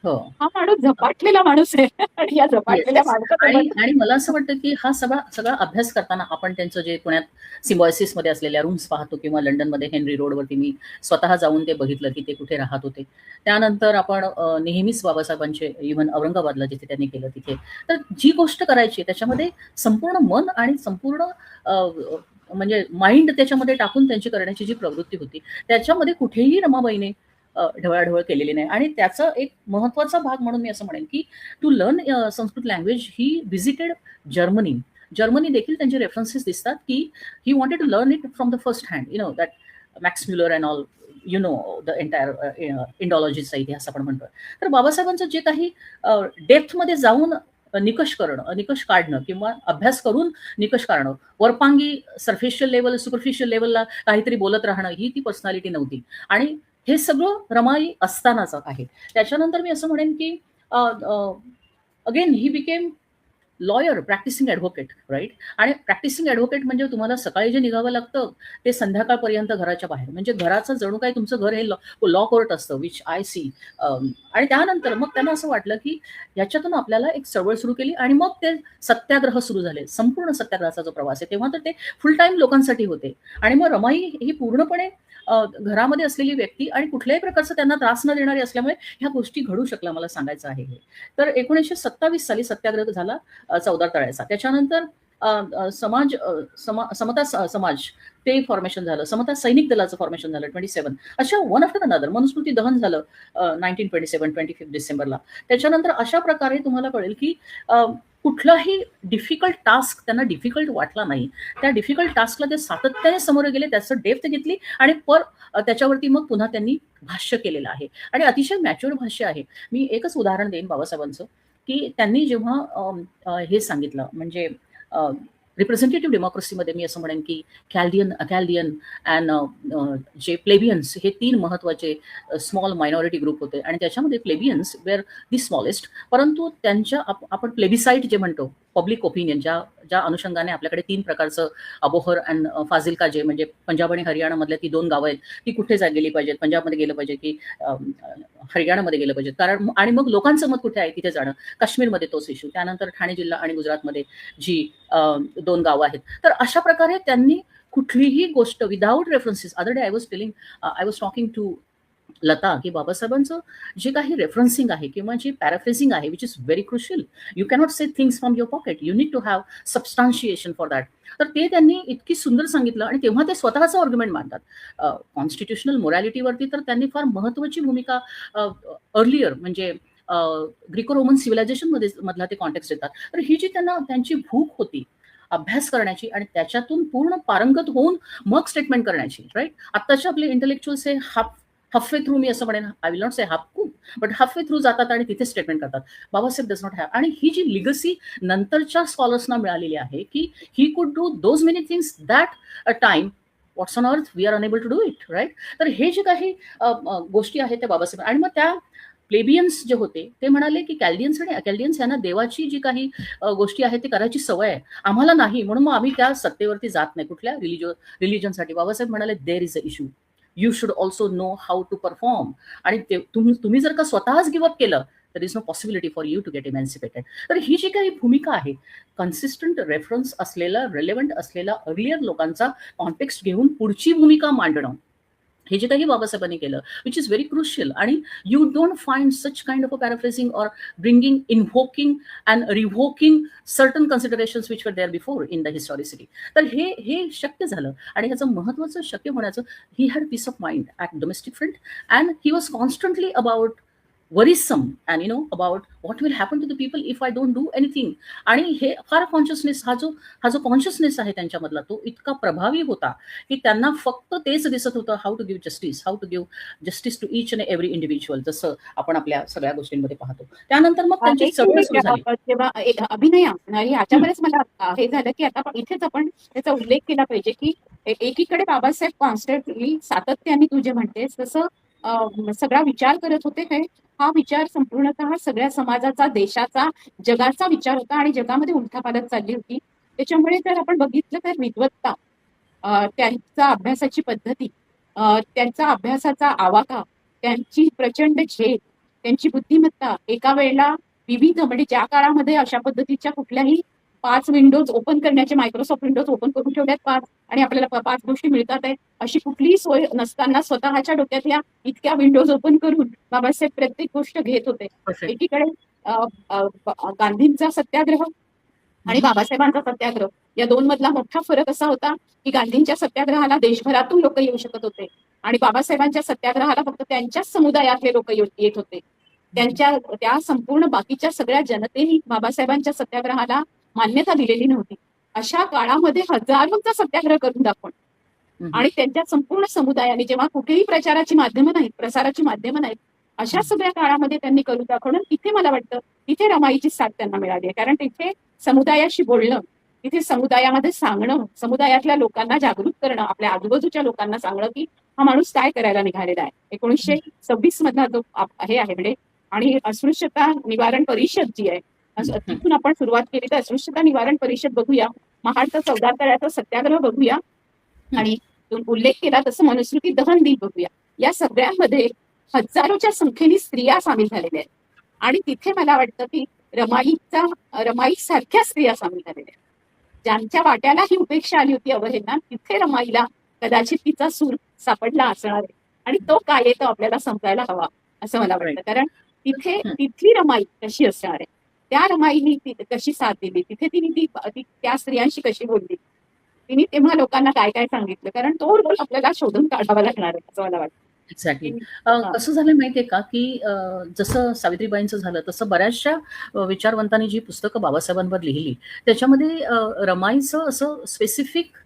हा माणूस झपाटलेला माणूस आहे आणि या झपाटलेल्या माणसासोबत आणि मला असं वाटतं की हा सगळा अभ्यास करताना आपण त्यांचं जे पुण्यात सिम्बॉयसिस मध्ये असलेल्या रूम्स पाहतो किंवा लंडनमध्ये हेनरी रोडवरती मी स्वतः जाऊन ते बघितलं की ते कुठे राहत होते. त्यानंतर आपण नेहमीच बाबासाहेबांचे इव्हन औरंगाबादला जिथे त्यांनी केलं तिथे, तर जी गोष्ट करायची त्याच्यामध्ये संपूर्ण मन आणि संपूर्ण म्हणजे माइंड त्याच्यामध्ये टाकून त्यांची करण्याची जी प्रवृत्ती होती त्याच्यामध्ये कुठेही रमाबाईने ढवळाढवळ केलेली नाही. आणि त्याचा एक महत्वाचा भाग म्हणून मी असं म्हणेन की to learn Sanskrit language he visited Germany. Germany देखील त्यांचे रेफरन्सेस दिसतात की he wanted to learn it from the first hand, you know that Max Muller and all, you know the entire इंडॉलॉजीचा इतिहास आपण म्हणतोय. तर बाबासाहेबांचं जे काही डेप्थमध्ये जाऊन निकष करणं, निकष काढणं किंवा अभ्यास करून निकष काढणं, वरपांगी सरफेशियल लेवल सुपरफिशियल लेवलला काहीतरी बोलत राहणं ही ती पर्सनॅलिटी नव्हती. आणि हे सगळं रमाई असतानाच आहे. त्याच्यानंतर मी असं म्हणेन की again he became lawyer, practising advocate, right. आणि प्रॅक्टिसिंग ॲडव्होकेट म्हणजे तुम्हाला सकाळी जे निघावं लागतं ते संध्याकाळपर्यंत घराच्या बाहेर, म्हणजे घराचं जणू काही तुमचं घर हे लॉ कोर्ट असतं, विच आय सी. आणि त्यानंतर मग त्यांना असं वाटलं की याच्यातून आपल्याला एक चळवळ सुरू केली आणि मग ते सत्याग्रह सुरू झाले. संपूर्ण सत्याग्रहाचा जो प्रवास आहे तेव्हा तर ते फुल टाइम लोकांसाठी होते. आणि मग रमाई ही पूर्णपणे घरामध्ये असलेली व्यक्ती आणि कुठल्याही प्रकारचं त्यांना त्रास न देणारी असल्यामुळे ह्या गोष्टी घडू शकल्या, मला सांगायचं आहे हे. तर 1927 साली सत्याग्रह झाला चौदार तळ्याचा. त्याच्यानंतर समता समाज ते फॉर्मेशन झालं, समता सैनिक दलाचं फॉर्मेशन झालं 27. अशा वन आफ्टर अनदर मनुस्मृती दहन झालं 1927 25 डिसेंबरला. त्याच्यानंतर अशा प्रकारे तुम्हाला कळेल की कुठलाही डिफिकल्ट टास्क त्यांना डिफिकल्ट वाटला नाही. त्या डिफिकल्ट टास्कला ते सातत्याने समोर गेले, त्याचं डेप्थ घेतली आणि त्याच्यावरती मग पुन्हा त्यांनी भाष्य केलेलं आहे आणि अतिशय मॅच्युअर भाष्य आहे. मी एकच उदाहरण देईन बाबासाहेबांचं की त्यांनी जेव्हा हे सांगितलं म्हणजे रिप्रेझेंटेटिव्ह डेमोक्रेसीमध्ये मी असं म्हणेन की अकॅल्डियन अँड जे प्लेबियन्स हे 3 महत्वाचे स्मॉल मायनॉरिटी ग्रुप होते आणि त्याच्यामध्ये प्लेबियन्स वेअर दी स्मॉलेस्ट. परंतु त्यांच्या आपण प्लेबिसाईट जे म्हणतो पब्लिक ओपिनियन ज्या अनुषंगाने आपल्याकडे 3 प्रकारचं अबोहर अँड फाजिल्का जे म्हणजे पंजाब आणि हरियाणामधल्या ती 2 गावं आहेत ती कुठे गेली पाहिजेत, पंजाबमध्ये गेलं पाहिजे की हरियाणामध्ये गेलं पाहिजे, कारण आणि मग लोकांचं मत कुठे आहे तिथे जाणं. काश्मीरमध्ये तोच इश्यू, त्यानंतर ठाणे जिल्हा आणि गुजरातमध्ये जी 2 गावं आहेत. तर अशा प्रकारे त्यांनी कुठलीही गोष्ट without references, other day I was talking to Lata की बाबासाहेबांचं जे काही रेफरन्सिंग आहे किंवा जे पॅराफ्रेसिंग आहे which is very crucial. You cannot say things from your pocket, you need to have substantiation for that. तर ते त्यांनी इतकी सुंदर सांगितलं आणि तेव्हा ते स्वतःचं आर्ग्युमेंट मांडतात. कॉन्स्टिट्युशनल मोरॅलिटीवरती तर त्यांनी फार महत्वाची भूमिका अर्लियर म्हणजे ग्रीको रोमन सिव्हिलायझेशन मधला ते कॉन्टेक्स्ट देतात. तर ही जी त्यांची भूक होती अभ्यास करण्याची आणि त्याच्यातून पूर्ण पारंगत होऊन मग स्टेटमेंट करण्याची, राईट. आत्ताचे आपले इंटेलेक्च्युअल्स हे हाफवे थ्रू, मी असं म्हणेन, I will not say half cook, but halfway through जातात आणि तिथे स्टेटमेंट करतात. Babasaheb does not have. आणि ही जी लिगसी नंतरच्या स्कॉलर्सना मिळालेली आहे की he could do those many things that a time what's on earth we are enable to do it, right. तर हे जे काही गोष्टी आहेत त्या बाबासाहेब. आणि मग त्या प्लेबियन्स जे होते ते म्हणाले की कॅल्डियन्स आणि अकॅल्डियन्स यांना देवाची जी काही गोष्टी आहेत ते करायची सवय आहे, आम्हाला नाही, म्हणून मग आम्ही त्या सत्तेवरती जात नाही कुठल्या रिलिजनसाठी. बाबासाहेब म्हणाले there is a issue, you should also know how to perform. आणि तुम्ही जर का स्वतःच गिव्हअप केलं तर is no possibility for you to get emancipated. तर ही जी काही भूमिका आहे कन्सिस्टंट रेफरन्स असलेला रेलेव्हंट असलेला अर्लियर लोकांचा कॉन्टेक्स्ट घेऊन पुढची भूमिका मांडणं हे जे काही बाबासाहेबांनी केलं which is very crucial. And you don't find such kind of a paraphrasing or bringing इन्व्होकिंग and revoking certain considerations which were there before in the historicity. तर हे शक्य झालं आणि ह्याचं महत्वाचं शक्य होण्याचं he had peace of mind at domestic front and he was constantly about worrisome and about what will happen to the people if I don't do anything. आणि हे फार कॉन्शियसनेस हा जो कॉन्शियसनेस आहे त्यांच्यामधला तो इतका प्रभावी होता की त्यांना फक्त तेच दिसत होतं, how to give justice to each and every individual, जसं आपण आपल्या सगळ्या गोष्टींमध्ये पाहतो. त्यानंतर मग त्यांची चळवळ सुरू झाली. तेव्हा अभिनया ह्याच्यावरच मला हे झालं की आता इथेच आपण त्याचा उल्लेख केला पाहिजे की एकीकडे बाबासाहेब कॉन्स्टंटली सातत्याने तू जे म्हणतेस तसं सगळा विचार करत होते. काय हा विचार संपूर्णतः सगळ्या समाजाचा, देशाचा, जगाचा विचार होता आणि जगामध्ये उलथापालथ चालली होती. त्याच्यामुळे जर आपण बघितलं तर विद्वत्ता, त्यांचा अभ्यासाची पद्धती, त्यांचा अभ्यासाचा आवाका, त्यांची प्रचंड झेप, त्यांची बुद्धिमत्ता, एका वेळेला विविध म्हणजे ज्या काळामध्ये अशा पद्धतीच्या कुठल्याही 5 विंडोज ओपन करण्याचे मायक्रोसॉफ्ट विंडोज ओपन करून ठेवल्यात 5 आणि आपल्याला 5 गोष्टी मिळतात आहे अशी कुठलीही सोय नसताना स्वतःच्या डोक्यातल्या इतक्या विंडोज ओपन करून बाबासाहेब प्रत्येक गोष्ट घेत होते. एकीकडे गांधींचा सत्याग्रह, आणि बाबासाहेबांचा सत्याग्रह या दोन मधला मोठा फरक असा होता की गांधींच्या सत्याग्रहाला देशभरातून लोक येऊ शकत होते आणि बाबासाहेबांच्या सत्याग्रहाला फक्त त्यांच्याच समुदायातले लोक येत होते. त्या संपूर्ण बाकीच्या सगळ्या जनतेने बाबासाहेबांच्या सत्याग्रहाला मान्यता दिलेली नव्हती. अशा काळामध्ये हजारोंचा सत्याग्रह करून दाखवण आणि त्यांच्या संपूर्ण समुदायाने, जेव्हा कुठेही प्रसाराची माध्यमं नाहीत, अशा सगळ्या काळामध्ये त्यांनी करून दाखवणं, तिथे मला वाटतं तिथे रमाईची साथ त्यांना मिळाली आहे. कारण तिथे समुदायाशी बोलणं, तिथे समुदायामध्ये सांगणं, समुदायातल्या लोकांना जागृत करणं, आपल्या आजूबाजूच्या लोकांना सांगणं की हा माणूस काय करायला निघालेला आहे. 1926 मधला जो हे आहे म्हणजे, आणि अस्पृश्यता निवारण परिषद जी आहे, तिथून आपण सुरुवात केली तर अस्पृश्यता निवारण परिषद बघूया, महाडचा 14 तळ्याचा सत्याग्रह बघूया, आणि उल्लेख केला तसं मनुस्मृती दहन दिन बघूया. या सगळ्यांमध्ये हजारोच्या संख्येने स्त्रिया सामील झालेल्या आहेत आणि तिथे मला वाटतं की रमाई सारख्या स्त्रिया सामील झालेल्या आहेत. ज्यांच्या वाट्याला ही उपेक्षा आली होती अवहेलना, तिथे रमाईला कदाचित तिचा सूर सापडला असणार आहे आणि तो काय आहे तो आपल्याला समजायला हवा असं मला वाटतं. कारण तिथली रमाई कशी असणार आहे, त्या रमाईने कशी साथ दिली, तिथे तिने त्या स्त्रियांशी कशी बोलली, तिने तेव्हा लोकांना काय काय सांगितलं, कारण तो रोल आपल्याला शोधून काढावा लागणार आहे असं मला वाटतं. एक्झॅक्टली. कसं झालं माहितीये का, की जसं सावित्रीबाईंचं झालं तसं बऱ्याचशा विचारवंतांनी जी पुस्तकं बाबासाहेबांवर लिहिली त्याच्यामध्ये रमाईचं असं स्पेसिफिक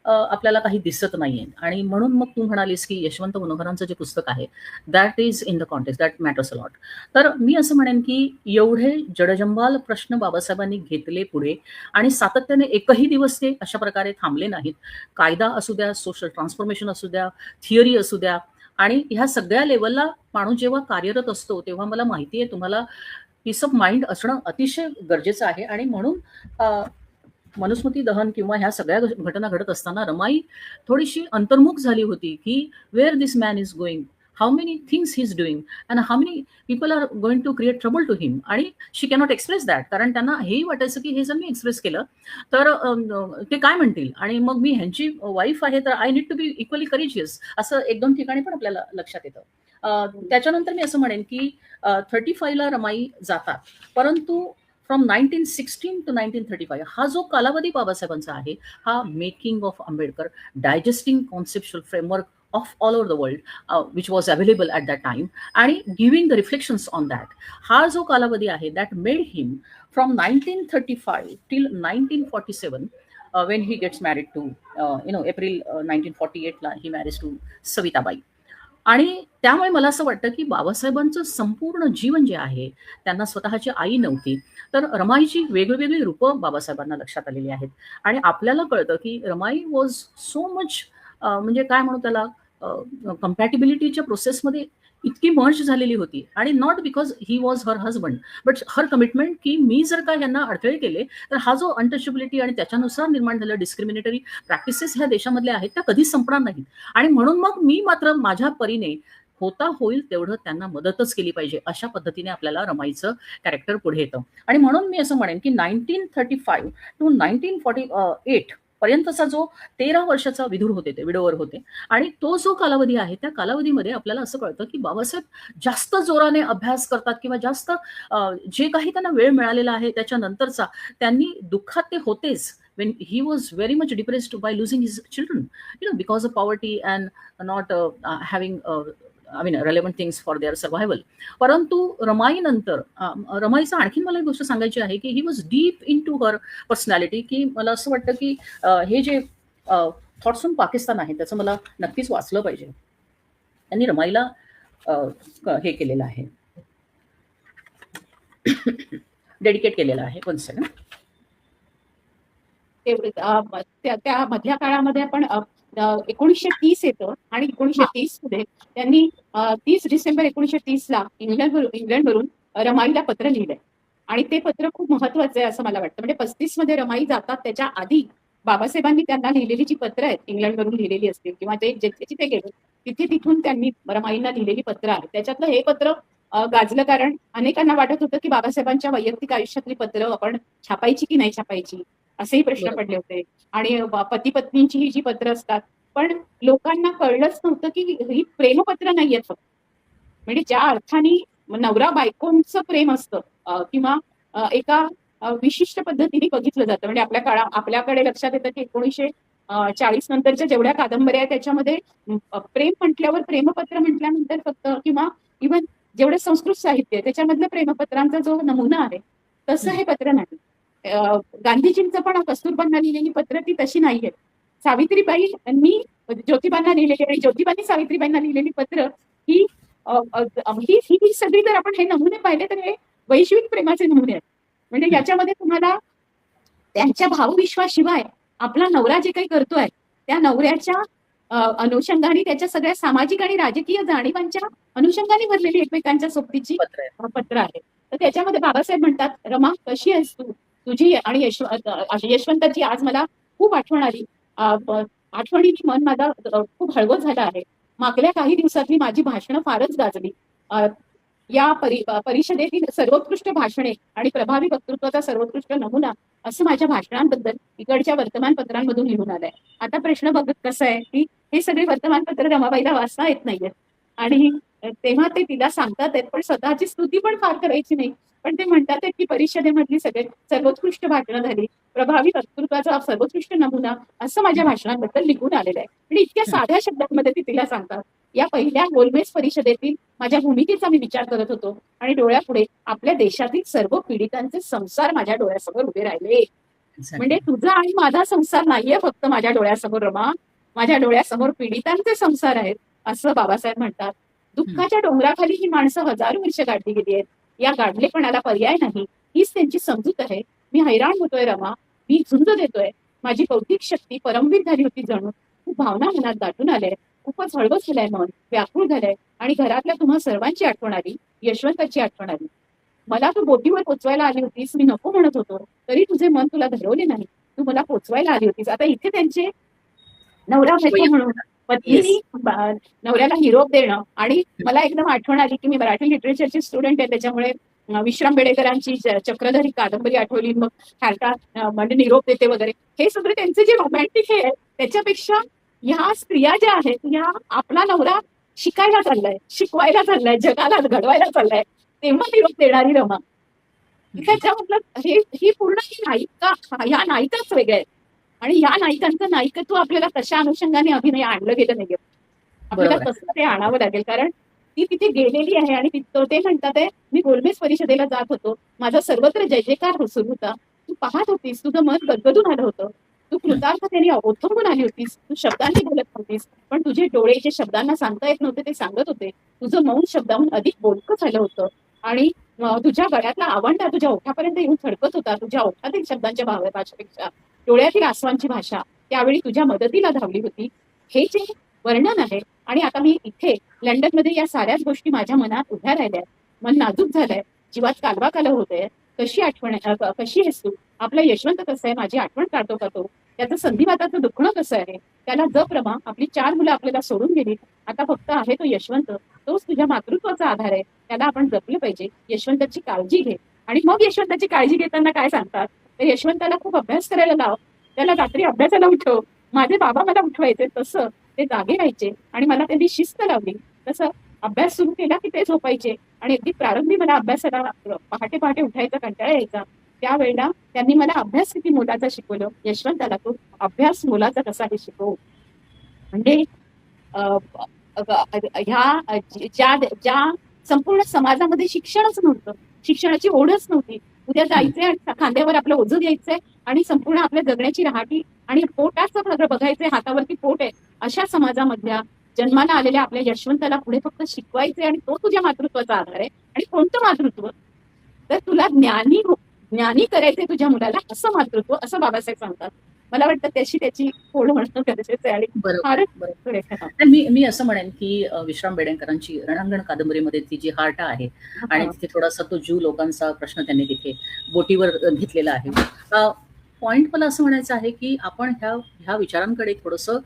आपल्याला काही दिसत नाहीये. आणि म्हणून मग तू म्हणालीस की यशवंत मनोहरांचं जे पुस्तक आहे that is in the context, that matters a lot. तर मी असं म्हणेन की एवढे जडजंबाल प्रश्न बाबासाहेबांनी घेतले पुढे आणि सातत्याने एकही दिवस ते अशा प्रकारे थांबले नाहीत. कायदा असू द्या, सोशल ट्रान्सफॉर्मेशन असू द्या, थिअरी असू द्या, आणि ह्या सगळ्या लेवलला माणूस जेव्हा कार्यरत असतो तेव्हा मला माहिती आहे तुम्हाला पीस ऑफ माइंड असणं अतिशय गरजेचं आहे. आणि म्हणून मनुस्मृती दहन किंवा ह्या सगळ्या घटना घडत असताना रमाई थोडीशी अंतर्मुख झाली होती की where this man is going, how many things he is doing and how many people are going to create trouble to him. आणि शी कॅनॉट एक्सप्रेस दॅट, कारण त्यांना हेही वाटायचं की हे जर मी एक्सप्रेस केलं तर ते काय म्हणतील आणि मग मी ह्यांची वाईफ आहे तर I need to be equally courageous, असं 1-2 ठिकाणी पण आपल्याला लक्षात येतं. त्याच्यानंतर मी असं म्हणेन की 35ला रमाई जातात, परंतु फ्रॉम 1916 to 1935 हा जो कालावधी बाबासाहेबांचा आहे हा making of Ambedkar, digesting conceptual framework of all over the world which was available at that time आणि giving the reflections on that, हा जो कालावधी आहे that made him from 1935 till 1947 when he gets married to April 1948ला he marries to Savitabai. आणि त्यामुळे मला असं वाटतं की बाबासाहेबांचं संपूर्ण जीवन जे आहे, त्यांना स्वतःची आई नव्हती, तर रमाईची वेगवेगळी रूपं बाबासाहेबांना लक्षात आलेली आहेत. आणि आपल्याला कळतं की रमाई वॉज सो मच म्हणजे काय म्हणू त्याला, कम्पॅटिबिलिटीच्या प्रोसेसमध्ये इतकी मर्ज झालेली होती. आणि not because he was her husband but her commitment की मी जर का यांना अडथळे केले तर हा जो अनटचेबिलिटी आणि त्याच्यानुसार निर्माण झालेलं डिस्क्रिमिनेटरी प्रॅक्टिसेस ह्या देशामधल्या आहेत त्या कधीच संपणार नाहीत. आणि म्हणून मग मी मात्र माझ्या परीने होता होईल तेवढं त्यांना मदतच केली पाहिजे, अशा पद्धतीने आपल्याला रमाईचं कॅरेक्टर पुढे येतं. आणि म्हणून मी असं म्हणेन की 1935 to 1948 पर्यंतचा जो 13 वर्षाचा विडोवर होते आणि तो जो कालावधी आहे त्या कालावधीमध्ये आपल्याला असं कळतं की बाबासाहेब जास्त जोराने अभ्यास करतात किंवा जास्त जे काही त्यांना वेळ मिळालेला आहे त्याच्यानंतरचा, त्यांनी दुःखात ते होतेच when he was very much depressed by losing his children, because of poverty and not having relevant things for their survival. परंतु रमाईनंतर रमाईचं आणखीन मला एक गोष्ट सांगायची आहे की he was deep into her personality, की मला असं वाटतं की हे जे थॉट्स ऑन पाकिस्तान आहे त्याचं मला नक्कीच वाचलं पाहिजे. त्यांनी रमाईला हे केलेलं आहे, डेडिकेट केलेलं आहे. 1 सेकंड. त्या मधल्या काळामध्ये आपण 1930 येतं आणि 1930 मध्ये त्यांनी 30 डिसेंबर 1930ला इंग्लंडवरून रमाईला पत्र लिहिलंय आणि ते पत्र खूप महत्वाचं आहे असं मला वाटतं. म्हणजे 35 मध्ये रमाई जातात त्याच्या आधी बाबासाहेबांनी त्यांना लिहिलेली जी पत्र आहेत, इंग्लंडवरून लिहिलेली असतील किंवा ते जिथे गेले तिथून त्यांनी रमाईला लिहिलेली पत्र आहेत. त्याच्यातलं हे पत्र गाजलं, कारण अनेकांना वाटत होतं की बाबासाहेबांच्या वैयक्तिक आयुष्यातली पत्र आपण छापायची की नाही छापायची असेही प्रश्न पडले होते. आणि पती पत्नींची ही जी पत्र असतात, पण लोकांना कळलंच नव्हतं की ही प्रेमपत्र नाही आहेत फक्त. म्हणजे ज्या अर्थाने नवरा बायकोंचं प्रेम असतं किंवा एका विशिष्ट पद्धतीने बघितलं जातं. म्हणजे आपल्याकडे लक्षात येतं की 1940 नंतरच्या जेवढ्या कादंबऱ्या आहेत त्याच्यामध्ये प्रेम म्हटल्यावर, प्रेमपत्र म्हटल्यानंतर फक्त, किंवा इव्हन जेवढे संस्कृत साहित्य आहे त्याच्यामधल्या प्रेमपत्रांचा जो नमुना आहे तसं हे पत्र नाही. गांधीजींचं पण कस्तुरबांना लिहिलेली पत्र ती तशी नाहीये. सावित्रीबाईंनी ज्योतिबांना लिहिलेली आणि ज्योतिबांनी सावित्रीबाईंना लिहिलेली पत्र ही ही सगळी, जर आपण हे नमुने पाहिले तर हे वैश्विक प्रेमाचे नमुने आहेत. म्हणजे याच्यामध्ये तुम्हाला त्यांच्या भावविश्वाशिवाय आपला नवरा जे काही करतोय त्या नवऱ्याच्या अनुषंगाने, त्याच्या सगळ्या सामाजिक आणि राजकीय जाणीवांच्या अनुषंगाने भरलेली एकमेकांच्या सोबतीची पत्र आहे. पत्र आहे. तर त्याच्यामध्ये बाबासाहेब म्हणतात, रमा कशी आहेस तू, तुझी आणि यशवंताची आज मला खूप आठवण आली. आठवणीने मन माझा खूप हळवं झालं आहे. मागल्या काही दिवसातली माझी भाषणं फारच गाजली. या परिषदेतील सर्वोत्कृष्ट भाषणे आणि प्रभावी वक्तृत्वाचा सर्वोत्कृष्ट नमुना असं माझ्या भाषणांबद्दल इकडच्या वर्तमानपत्रांमधून लिहून आलंय. आता प्रश्न बघत कसं आहे की हे सगळे वर्तमानपत्र रमाबाईला वाचता येत नाहीये आणि तेव्हा ते तिला सांगतात आहेत, पण स्वतःची स्तुती पण फार करायची नाही. पण ते म्हणतात आहेत की परिषदेमधली सगळे सर्वोत्कृष्ट भाषणं झाली, प्रभावी वक्तृत्वाचा सर्वोत्कृष्ट नमुना असं माझ्या भाषणांबद्दल लिहून आलेलं आहे. म्हणजे इतक्या साध्या शब्दांमध्ये ती तिला सांगतात. या पहिल्या गोलमेज परिषदेतील माझ्या भूमिकेचा मी विचार करत होतो आणि डोळ्यापुढे आपल्या देशातील सर्व पीडितांचे संसार माझ्या डोळ्यासमोर उभे राहिले. म्हणजे तुझा आणि माझा संसार नाहीये फक्त माझ्या डोळ्यासमोर रमा, माझ्या डोळ्यासमोर पीडितांचे संसार आहेत असं बाबासाहेब म्हणतात. दुःखाच्या डोंगराखाली ही माणसं हजारो वर्ष गाडली गेली आहेत. या गाडलेपणाला पर्याय नाही, हीच त्यांची समजूत आहे. मी हैराण होतोय रमा, मी झुंज देतोय. माझी बौद्धिक शक्ती परमवीर झाली होती जणू. खूप भावना मनात दाटून आल्या, खूपच हळवं झालंय मन, व्याकुळ झालंय आणि घरातल्या तुम्हा सर्वांची आठवण आली, यशवंताची आठवण आली. मला तू बोटीवर पोचवायला आली होतीस, मी नको म्हणत होतो तरी तुझे मन तुला धरवले नाही, तू मला पोचवायला आली होतीस. आता इथे त्यांचे नवरा बायको म्हणून पत्नीने नवऱ्याला निरोप देणं, आणि मला एकदम आठवण आली की मी मराठी लिटरेचरची स्टुडंट आहे, त्याच्यामुळे विश्राम बेडेकरांची चक्रधरी कादंबरी आठवली, मग खारटा म्हणजे निरोप देते वगैरे, हे सगळे त्यांचे जे रोमॅन्टिक हे आहे त्याच्यापेक्षा ह्या स्त्रिया ज्या आहेत ह्या आपला नवरा शिकायला चाललाय, शिकवायला चाललाय, जगाला घडवायला चाललाय, तेव्हा निरोप देणारी रमा. त्याच्यामधलं ही पूर्ण ही नायिका, ह्या नायिकाच वेगळ्या आहेत आणि ह्या नायिकांचं नायिकत्व आपल्याला तशा अनुषंगाने अभिनय आणलं गेलं नाहीये. आपल्याला तसं ते आणावं लागेल, कारण ती तिथे गेलेली आहे आणि ते म्हणतात आहे, मी गोलमेज परिषदेला जात होतो, माझा सर्वत्र जय जयकार सुरू होता, तू पाहत होतीस, तुझं मन गदगदून आलं होतं, तू कृतार्थतेने ओथंबून आली होतीस, तू शब्दांनी बोलत नव्हतीस, पण तुझे डोळे जे शब्दांना सांगता येत नव्हते ते सांगत होते, तुझं मौन शब्दाहून अधिक बोलकं झालं होतं आणि तुझ्या गळ्यातला आवंढा तुझ्या ओठापर्यंत येऊन थडकत होता. तुझ्या ओठातील शब्दांच्या भाषेपेक्षा डोळ्यातील आसवांची भाषा त्यावेळी तुझ्या मदतीला धावली होती. हे जे वर्णन आहे, आणि आता मी इथे लंडनमध्ये या साऱ्याच गोष्टी माझ्या मनात उभ्या राहिल्या, मन नाजूक झालंय, जीवात कालवा कालव होतंय. कशी आठवण, कशी आहेस तू, आपला यशवंत कसं आहे, माझी आठवण काढतो का तो, त्याचं संधिवाताचं दुखणं कसं आहे, त्याला जप रमा, आपली 4 मुलं आपल्याला सोडून गेली, आता फक्त आहे तो यशवंत, तोच तुझ्या मातृत्वाचा आधार आहे, त्याला आपण जपलं पाहिजे, यशवंताची काळजी घे. आणि मग यशवंताची काळजी घेताना काय सांगतात, तर यशवंताला खूप अभ्यास करायला लाव, त्याला रात्री अभ्यासाला उठव. माझे बाबा मला उठवायचे तसं ते जागे राहायचे आणि मला त्यांनी शिस्त लावली, तसं अभ्यास सुरू केला की ते झोपायचे. आणि अगदी प्रारंभी मला अभ्यासाला पहाटे पहाटे उठायचा कंटाळा यायचा, त्यावेळेला त्यांनी मला अभ्यास किती मोलाचा शिकवलं. यशवंताला तो अभ्यास मोलाचा कसा हे शिकव. म्हणजे ह्या ज्या संपूर्ण समाजामध्ये शिक्षणच नव्हतं, शिक्षणाची ओढच नव्हती, उद्या जायचंय आणि खांद्यावर आपलं ओझं द्यायचंय आणि संपूर्ण आपल्या जगण्याची राहाटी आणि पोटाचं सगळं बघायचंय, हातावरती पोट आहे, अशा समाजामधल्या जन्माला आलेल्या आपल्या यशवंताला पुढे फक्त शिकवायचंय आणि तो तुझ्या मातृत्वाचा आधार आहे. आणि कोणतं मातृत्व, तर तुला ज्ञानी करायचंय तुझ्या मुलाला, असं मातृत्व, असं बाबासाहेब सांगतात. मला वाटतं त्याची फोड म्हणणं गरजेचं आहे. आणि मी असं म्हणेन की विश्राम बेडेकरांची रणांगण कादंबरीमध्ये ती जी हार्टा आहे आणि तिथे थोडासा तो जीव लोकांचा प्रश्न त्यांनी तिथे बोटीवर घेतलेला आहे. पॉइंट मला असं म्हणायचं आहे की आपण ह्या विचारांकडे थोडंसं,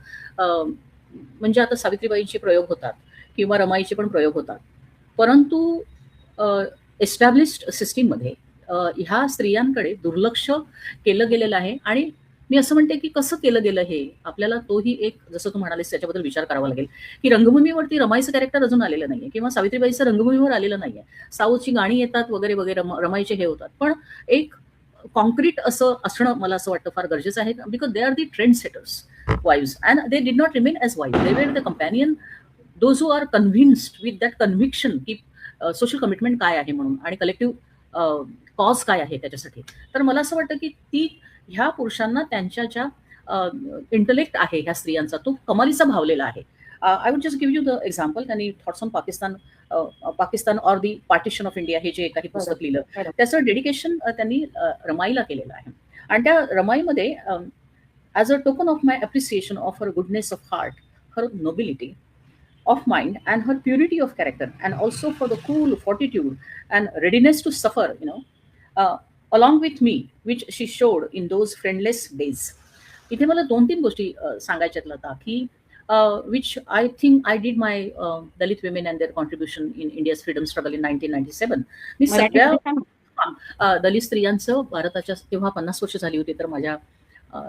म्हणजे आता सावित्रीबाईंचे प्रयोग होतात किंवा रमाईचे पण प्रयोग होतात, परंतु एस्टॅब्लिश्ड सिस्टीममध्ये ह्या स्त्रियांकडे दुर्लक्ष केलं गेलेलं आहे. आणि मी असं म्हणते की कसं केलं गेलं हे आपल्याला तोही एक, जसं तू म्हणालीस त्याच्याबद्दल विचार करावा लागेल की रंगभूमीवरती रमाईचं कॅरेक्टर अजून आलेलं नाहीये किंवा सावित्रीबाईचं रंगभूमीवर आलेलं नाहीये. साऊथची गाणी येतात वगैरे वगैरे, रमाईचे हे होतात, पण एक कॉन्क्रीट असं असणं मला असं वाटतं फार गरजेचं आहे, because they are the trend setters wives and they did not remain as wife, they were the companion those who are convinced with that conviction की सोशल कमिटमेंट काय आहे म्हणून आणि कलेक्टिव्ह कॉज काय आहे त्याच्यासाठी. तर मला असं वाटतं की ती ह्या पुरुषांना त्यांच्या ज्या इंटलेक्ट आहे ह्या स्त्रियांचा तो कमालीचा भावलेला आहे. I would just give you the example. त्यांनी thoughts on Pakistan or the partition of India हे जे काही पुस्तक लिहिलं त्याचं डेडिकेशन त्यांनी रमाईला केलेलं आहे. आणि त्या रमाईमध्ये as a token of my appreciation of her goodness of heart, her nobility of mind and her purity of character, and also for the cool fortitude and readiness to suffer, along with me, which she showed in those friendless days. इथे मला 2-3 गोष्टी सांगायच्यात लता, की which I think I did my Dalit women and their contribution in India's freedom struggle in 1997. मी सगळ्या दलित स्त्रियांचं भारताच्या तेव्हा 50 वर्ष झाली होती, तर माझ्या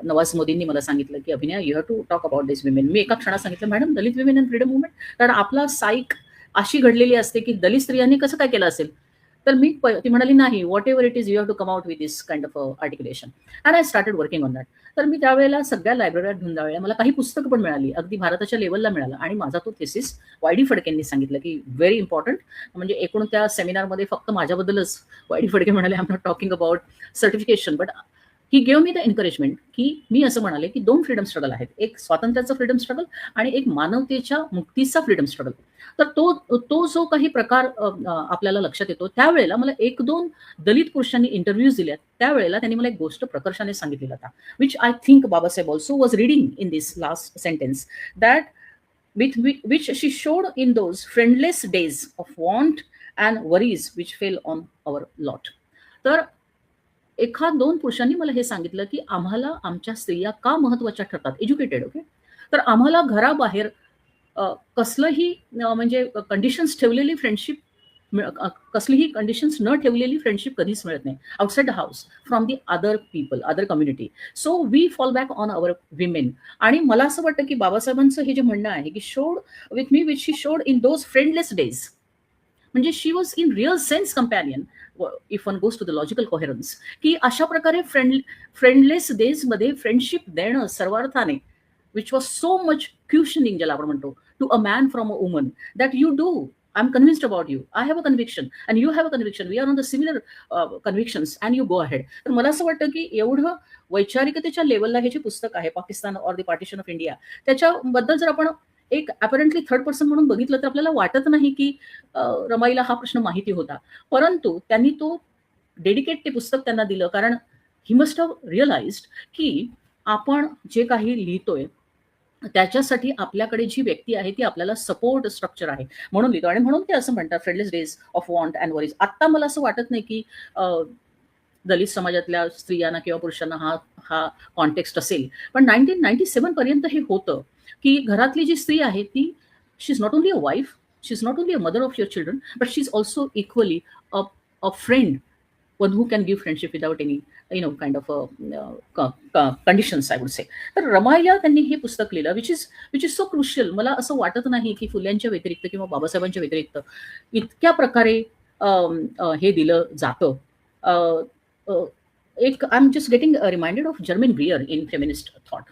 नवाज मोदींनी मला सांगितलं की Abhinay you have to talk about this women. मी एका क्षणात सांगितलं madam Dalit women and freedom movement, कारण आपला साईक अशी घडलेली असते की दलित स्त्रियांनी कसं काय केलं असेल. तर ती म्हणाली नाही, whatever it is you have to come out with this kind of articulation, and I started working on that. तर मी त्यावेळेला सगळ्या लायब्ररीत धुंदावल्या, मला काही पुस्तकं पण मिळाली, अगदी भारताच्या लेवलला मिळालं, आणि माझा तो थेसिस वाय डी फडकेंनी सांगितलं की व्हेरी इम्पॉर्टंट. म्हणजे एकूण त्या सेमिनारमध्ये फक्त माझ्याबद्दलच वाय डी फडके म्हणाले, I am not talking about certification, but he gave me the encouragement की मी असं म्हणाले की 2 फ्रीडम स्ट्रगल आहेत, एक स्वातंत्र्याचं फ्रीडम स्ट्रगल आणि एक मानवतेच्या मुक्तीचा फ्रीडम स्ट्रगल. तर तो जो काही प्रकार आपल्याला लक्षात येतो, त्यावेळेला मला 1-2 दलित पुरुषांनी इंटरव्ह्यूज दिल्यात, त्यावेळेला त्यांनी मला एक गोष्ट प्रकर्षाने सांगितलेली होता, which I think Babasaheb also was reading in this last sentence, that which she showed in those friendless days of want and worries which fell on our lot. तर 1-2 पुरुषांनी मला हे सांगितलं की आम्हाला आमच्या स्त्रिया का महत्वाच्या ठरतात, एज्युकेटेड, ओके, तर आम्हाला घराबाहेर कसलंही म्हणजे कंडिशन्स ठेवलेली फ्रेंडशिप, कसलीही कंडिशन्स न ठेवलेली फ्रेंडशिप कधीच मिळत नाही outside the house from the other people, other community. So we fall back on our women. आणि मला असं वाटतं की बाबासाहेबांचं हे जे म्हणणं आहे की showed with me which she showed in those friendless days, म्हणजे she was in real sense companion if one goes to the logical coherence, की अशा प्रकारे फ्रेंडलेस डेज मध्ये फ्रेंडशिप देणं सर्वार्थाने, which was so much cushioning, ज्याला आपण म्हणतो, to a man from a woman, that you do, I am convinced about you, I have a conviction and you have a conviction, we R on the similar convictions and you go ahead. तर मला असं वाटतं की एवढं वैचारिकतेच्या लेवलला हे जे पुस्तक आहे Pakistan or the partition of India, त्याच्याबद्दल जर आपण एक अपॅरंटली थर्ड पर्सन म्हणून बघितलं तर आपल्याला वाटत नाही की रमाईला हा प्रश्न माहिती होता, परंतु त्यांनी तो डेडिकेट ते पुस्तक त्यांना दिलं, कारण ही मस्ट हॅव रिअलाइज्ड की आपण जे काही लिहितोय त्याच्यासाठी आपल्याकडे जी व्यक्ती आहे ती आपल्याला सपोर्ट स्ट्रक्चर आहे म्हणून लिहितो. आणि म्हणून ते असं म्हणतात friendless days of want and worries. आत्ता मला असं वाटत नाही की दलित समाजातल्या स्त्रियांना किंवा पुरुषांना हा कॉन्टेक्स्ट असेल, पण 1997 पर्यंत हे होतं की घरातली जी स्त्री आहे ती, she is not only a wife, she is not only a mother of your children, but she is also equally a friend, one who can give friendship without any kind of conditions, I would say. तर रमाईला त्यांनी हे पुस्तक लिहिलं, which is so crucial. मला असं वाटत नाही की फुल्यांच्या व्यतिरिक्त किंवा बाबासाहेबांच्या व्यतिरिक्त इतक्या प्रकारे हे दिलं जातं. एक I am just getting reminded of Germaine Greer in feminist thought,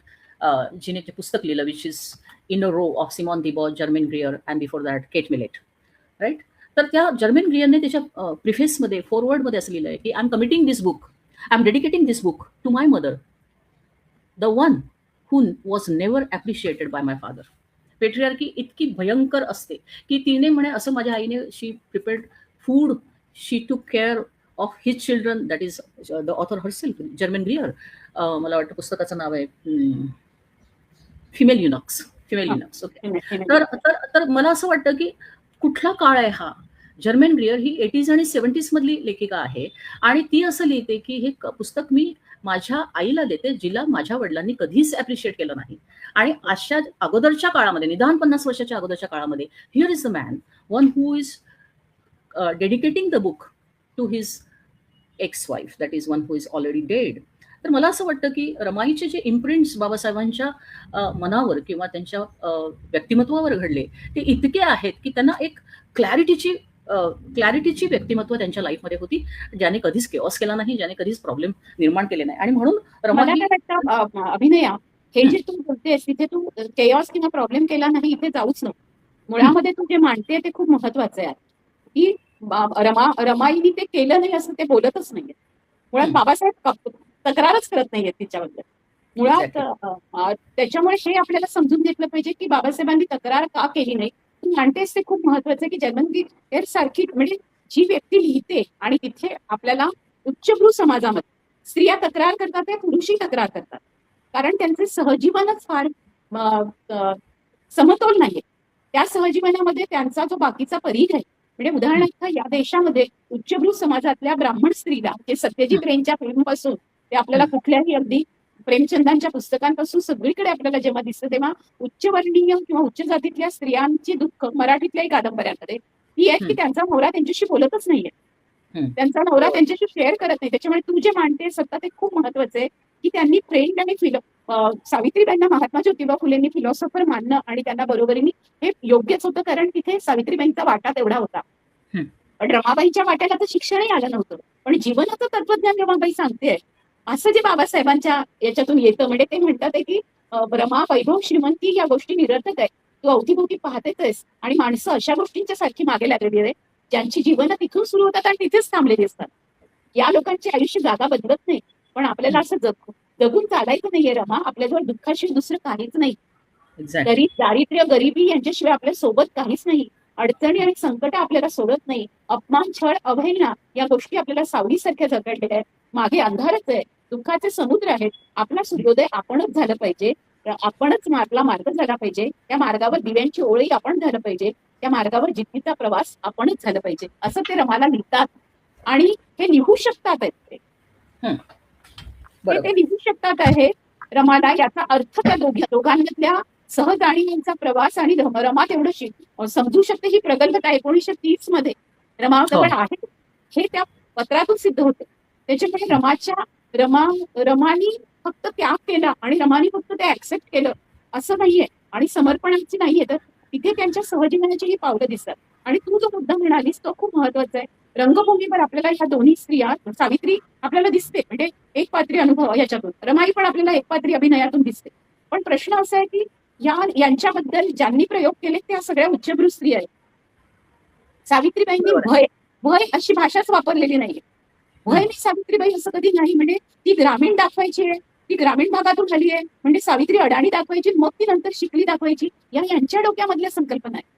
जिने ते पुस्तक लिहिलं, which is in a row of Simone de Beauvoir, Germaine Greer and before that Kate Millett, right. तर त्या जर्मन ग्रियरने त्याच्या प्रिफेसमध्ये, फॉरवर्डमध्ये असं लिहिलं आहे की I am committing this book, I am dedicating this book to my mother, the one who was never appreciated by my father. Patriarchy इतकी भयंकर असते की तिने म्हणे, असं माझ्या आईने, शी प्रिपेअर्ड फूड, शी टूक care of his children, that is the author herself, German ग्रियर. मला वाटतं पुस्तकाचं नाव आहे फिमेल युनक्स. ओके. तर मला असं वाटतं की कुठला काळ आहे हा. जर्मन ग्रियर ही 80s आणि 70s मधली लेखिका आहे, आणि ती असं लिहिते की हे पुस्तक मी माझ्या आईला देते, जिला माझ्या वडिलांनी कधीच ॲप्रिशिएट केलं नाही. आणि अशा अगोदरच्या काळामध्ये, निदान 50 वर्षाच्या अगोदरच्या काळामध्ये, here is the man, one who is dedicating the book to his ex wife, that is one who is already dead. तर मला असं वाटतं की रमाईचे जे इम्प्रिंट्स बाबासाहेबांच्या मनावर किंवा त्यांच्या व्यक्तिमत्वावर घडले ते इतके आहेत की त्यांना एक क्लॅरिटीची क्लॅरिटीची व्यक्तिमत्व त्यांच्या लाईफमध्ये होती, ज्याने कधीच केऑस केला नाही, ज्याने कधीच प्रॉब्लेम निर्माण केले नाही. आणि म्हणून रमा मला ही काय वाटतं अभिनया, हे जे तू बोलतेस तिथे तू केऑस किंवा प्रॉब्लेम केला नाही इथे जाऊच नको. मुळामध्ये तू जे मांडते ते खूप महत्वाचं आहे की रमाईने ते केलं नाही असं ते बोलतच नाहीये. मुळात बाबासाहेब तक्रारच करत नाहीयेत तिच्याबद्दल मुळात. त्याच्यामुळे हे आपल्याला समजून घेतलं पाहिजे की बाबासाहेबांनी तक्रार का केली नाही. तू मांडतेस ते खूप महत्वाचं आहे की जर्मन सारखी म्हणजे जी व्यक्ती लिहिते आणि तिथे आपल्याला उच्चभ्रू समाजामध्ये स्त्रिया तक्रार करतात ते पुरुषही तक्रार करतात कारण त्यांचे सहजीवनच फार समतोल नाहीये. त्या सहजीवनामध्ये त्यांचा जो बाकीचा परिघ आहे म्हणजे उदाहरणार्थ या देशामध्ये उच्चभ्रू समाजातल्या ब्राह्मण स्त्रीला जे सत्यजित रेंच्या फिल्मपासून ते आपल्याला कुठल्याही अगदी प्रेमचंदांच्या पुस्तकांपासून सगळीकडे आपल्याला जेव्हा दिसतं तेव्हा उच्चवर्णीय किंवा उच्च जातीतल्या स्त्रियांची दुःख मराठीतल्याही कादंबऱ्यांमध्ये ही आहेत की त्यांचा नवरा त्यांच्याशी बोलतच नाहीये. त्यांचा नवरा त्यांच्याशी शेअर करत नाही. त्याच्यामुळे तू जे मांडतेस आता ते खूप महत्वाचं आहे की त्यांनी फ्रेंड आणि सावित्रीबाईंना महात्मा ज्योतिबा फुलेंनी फिलॉसॉफर मानणं आणि त्यांना बरोबरीने हे योग्यच होतं कारण तिथे सावित्रीबाईंचा वाटा तेवढा होता. पण रमाबाईंच्या वाट्याला तर शिक्षणही आलं नव्हतं पण जीवनाचं तत्वज्ञान रमाबाई सांगते असं जे बाबासाहेबांच्या याच्यातून येतं. म्हणजे ते म्हणतात की रमा वैभव श्रीमंती या गोष्टी निरर्थक आहे. तू अवतीभोवती पाहतेच आणि माणसं अशा गोष्टींच्या सारखी मागे लागलेली आहे ज्यांची जीवनं तिथून सुरू होतात आणि तिथेच थांबलेली असतात. या लोकांचे आयुष्य जागा बदलत नाही पण आपल्याला असं जगून चालायचं नाहीये रमा. आपल्याजवळ दुःखाशिवाय दुसरं काहीच नाही. दारिद्र्य गरिबी यांच्याशिवाय आपल्या सोबत काहीच नाही. अडचणी आणि संकट आपल्याला सोडत नाही. अपमान छळ अवहेलना या गोष्टी आपल्याला सावलीसारख्या जगडलेल्या आहेत. मागे अंधारच आहे. दुःखाचे समुद्र आहेत. आपला सूर्योदय आपणच झालं पाहिजे. आपणच मार्ग झाला पाहिजे. त्या मार्गावर दिव्यांची ओळी आपण झालं पाहिजे. त्या मार्गावर जिद्दीचा प्रवास आपणच झालं पाहिजे असं ते रमाला लिहितात आणि हे लिहू शकतात ते लिहू शकतात आहे रमाला. याचा अर्थ त्या दोघांमधल्या सहजाणींचा प्रवास आणि रमा तेवढं समजू शकते. ही प्रगल्भता 1930 मध्ये रमाजवळ आहे हे त्या पत्रातून सिद्ध होते. त्याच्यामुळे रमानी फक्त त्याग केला आणि रमानी फक्त ते ऍक्सेप्ट केलं असं नाहीये आणि समर्पणाची नाहीये तर तिथे त्यांच्या सहजीवनाची ही पावलं दिसतात. आणि तू जो मुद्दा म्हणालीस तो खूप महत्वाचा आहे. रंगभूमीवर आपल्याला ह्या दोन्ही स्त्रिया सावित्री आपल्याला दिसते म्हणजे एक पात्री अनुभव याच्यातून. रमाई पण आपल्याला एक पात्री अभिनयातून दिसते. पण प्रश्न असा आहे की यांच्याबद्दल ज्यांनी प्रयोग केले त्या सगळ्या उच्चभ्रू स्त्री आहेत. सावित्रीबाईंनी भय अशी भाषाच वापरलेली नाहीये. भय मी सावित्रीबाई असं कधी नाही. म्हणजे ती ग्रामीण दाखवायची आहे. ती ग्रामीण भागातून आली आहे म्हणजे सावित्री अडाणी दाखवायची मग ती नंतर शिकली दाखवायची यांच्या डोक्यामधल्या संकल्पना आहे.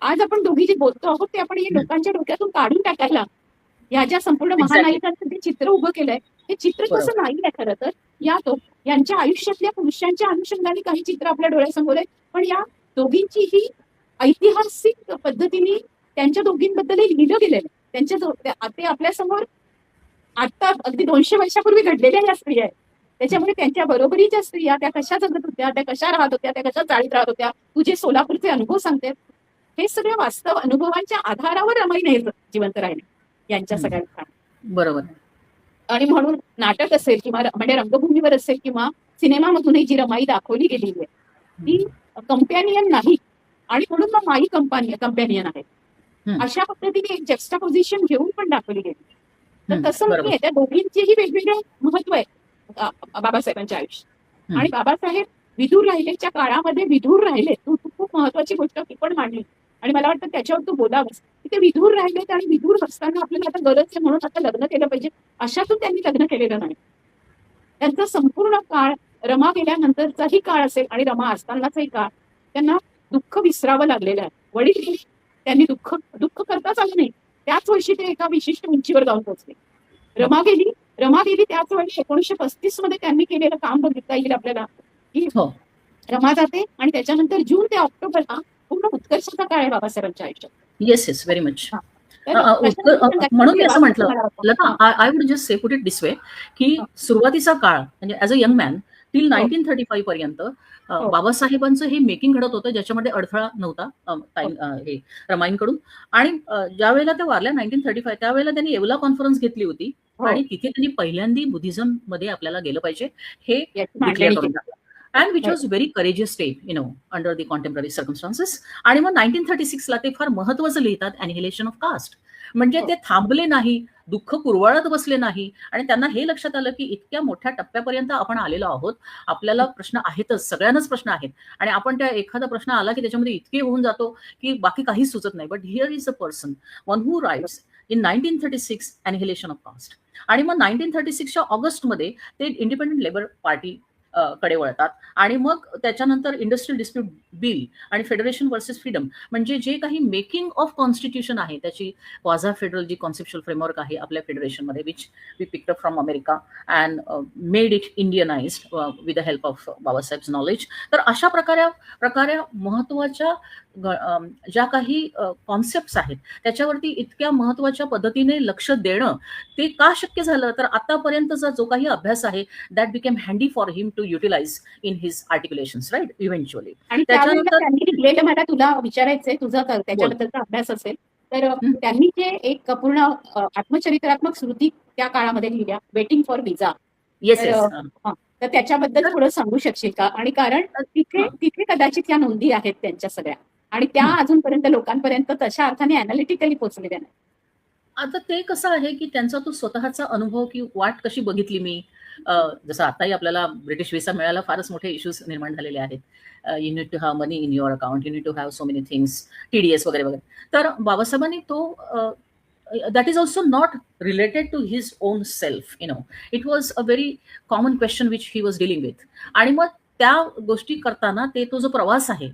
आज आपण दोघी जे बोलतो आहोत ते आपण हे लोकांच्या डोक्यातून काढून टाकायला या ज्या संपूर्ण महानायिकांचं जे चित्र उभं केलंय हे चित्र कसं नाही आहे खरं तर. यांच्या आयुष्यातल्या पुरुषांच्या अनुषंगाने काही चित्र आपल्या डोळ्यासमोर आहे पण या दोघींची ही ऐतिहासिक पद्धतीने त्यांच्या दोघींबद्दलही लिहिलं गेलेलं त्यांच्या ते आपल्यासमोर आता अगदी 200 वर्षापूर्वी घडलेल्या या स्त्रिया आहेत. त्याच्यामुळे त्यांच्या बरोबरीच्या स्त्रिया त्या कशा जगत होत्या त्या कशा राहत होत्या त्या कशा चाळीत राहत होत्या. तुझे सोलापूरचे अनुभव सांगते हे सगळ्या वास्तव अनुभवांच्या आधारावर रमाई नाही जिवंत राहिले यांच्या सगळ्यांचा. बरोबर. आणि म्हणून नाटक असेल किंवा म्हणजे रंगभूमीवर असेल किंवा सिनेमामधूनही जी रमाई दाखवली गेलेली आहे ती कंपॅनियन नाही आणि म्हणून मग माई कंपॅनियन आहे. अशा पद्धतीने एक जक्स्टापोजिशन घेऊन पण दाखवली गेली. तर तसं नाहीये. त्या दोघींचेही वेगवेगळे महत्व आहे बाबासाहेबांच्या आयुष्यात. आणि बाबासाहेब विधूर राहिलेच्या काळामध्ये विधूर राहिले. तू खूप महत्वाची गोष्ट ती पण मांडली आणि मला वाटतं त्याच्यावर तू बोलावंस की ते विधूर राहिलेत आणि विधूर असताना आपल्याला आता गरज आहे म्हणून आता लग्न केलं पाहिजे अशातून त्यांनी लग्न केलेलं नाही. त्यांचा संपूर्ण काळ रमा गेल्यानंतरचाही काळ असेल आणि रमा असतानाचाही काळ त्यांना दुःख विसरावं लागलेलं आहे. वडील गेली त्यांनी दुःख करताच आलं नाही. त्याच वर्षी ते एका विशिष्ट उंचीवर जाऊन पोहोचले. रमा गेली त्याच वर्षी 1935 मध्ये त्यांनी केलेलं काम बघितता येईल आपल्याला की रमा जाते आणि त्याच्यानंतर जून ते ऑक्टोबर हा पूर्ण उत्कर्षाचा काळ आहे बाबासाहेबांच्या आयुष्यात. Yes very much. म्हणून मी असं म्हटलं I would just say put it this way की सुरुवातीचा काळ म्हणजे as a young man till 1935 पर्यंत बाबासाहेबांचं हे मेकिंग घडत होतं ज्याच्यामध्ये अडथळा नव्हता हे रमाईंकडून. आणि ज्या वेळेला त्या वारल्या 1935 त्यावेळेला त्यांनी येवला कॉन्फरन्स घेतली होती आणि तिथे त्यांनी पहिल्यांदा बुद्धिझम मध्ये आपल्याला गेलं पाहिजे हे डिक्लेअर करून टाकलं. And which was very courageous step under the contemporary circumstances. आणि मग 1936ला ते फार महत्वाचं लिहितात, अॅनिहिलेशन ऑफ कास्ट. म्हणजे ते थांबले नाही, दुःख कुरवाळत बसले नाही, आणि त्यांना हे लक्षात आलं की इतक्या मोठ्या टप्प्यापर्यंत आपण आलेलो आहोत, आपल्याला प्रश्न आहेतच, सगळ्यांनाच प्रश्न आहेत, आणि आपण त्या एखादा प्रश्न आला की त्याच्यामध्ये इतके होऊन जातो की बाकी काहीच सुचत नाही. But here is a person one who writes in 1936 annihilation of caste. आणि मग 1936च्या ऑगस्टमध्ये ते इंडिपेंडंट लेबर पार्टी कडे वळतात, आणि मग त्याच्यानंतर इंडस्ट्रियल डिस्प्यूट बिल आणि फेडरेशन वर्सेस फ्रीडम, म्हणजे जे काही मेकिंग ऑफ कॉन्स्टिट्यूशन आहे त्याची क्वाझा फेडरल जी कॉन्सेप्च्युअल फ्रेमवर्क आहे आपल्या फेडरेशनमध्ये, which we picked up from America and made it Indianized with the help of Babasaheb knowledge. तर अशा प्रकारे महत्वाच्या ज्या काही कॉन्सेप्ट्स आहेत त्याच्यावरती इतक्या महत्वाच्या पद्धतीने लक्ष देणं ते का शक्य झालं, तर आतापर्यंतचा जो काही अभ्यास आहे that became handy for him to utilize in his articulations, right, eventually. आणि त्यावेळेला त्यांनी लिहिलेलं, मला तुला विचारायचंय, तुझा त्याच्याबद्दलचा अभ्यास असेल तर त्यांनी जे एक पूर्ण आत्मचरित्रात्मक स्मृती त्या काळामध्ये लिहिल्या, वेटिंग फॉर विजा. येस, तर त्याच्याबद्दल थोडं सांगू शकशील का? आणि कारण तिथे कदाचित या नोंदी आहेत त्यांच्या सगळ्या, आणि त्या अजूनपर्यंत लोकांपर्यंत तशा अर्थाने अॅनालिटिकली पोहोचलेल्या नाही. आता ते कसं आहे की त्यांचा तो स्वतःचा अनुभव की वाट कशी बघितली मी, जसं आताही आपल्याला ब्रिटिश व्हिसा मिळायला फारच मोठे इश्यूज निर्माण झालेले आहेत. You need to have money in your account, you need to have so many things, TDS वगैरे वगैरे. तर बाबासाहेबांनी तो that is also not related to his own self, it was a very common question which he was dealing with. आणि मग त्या गोष्टी करताना तो जो प्रवास आहे,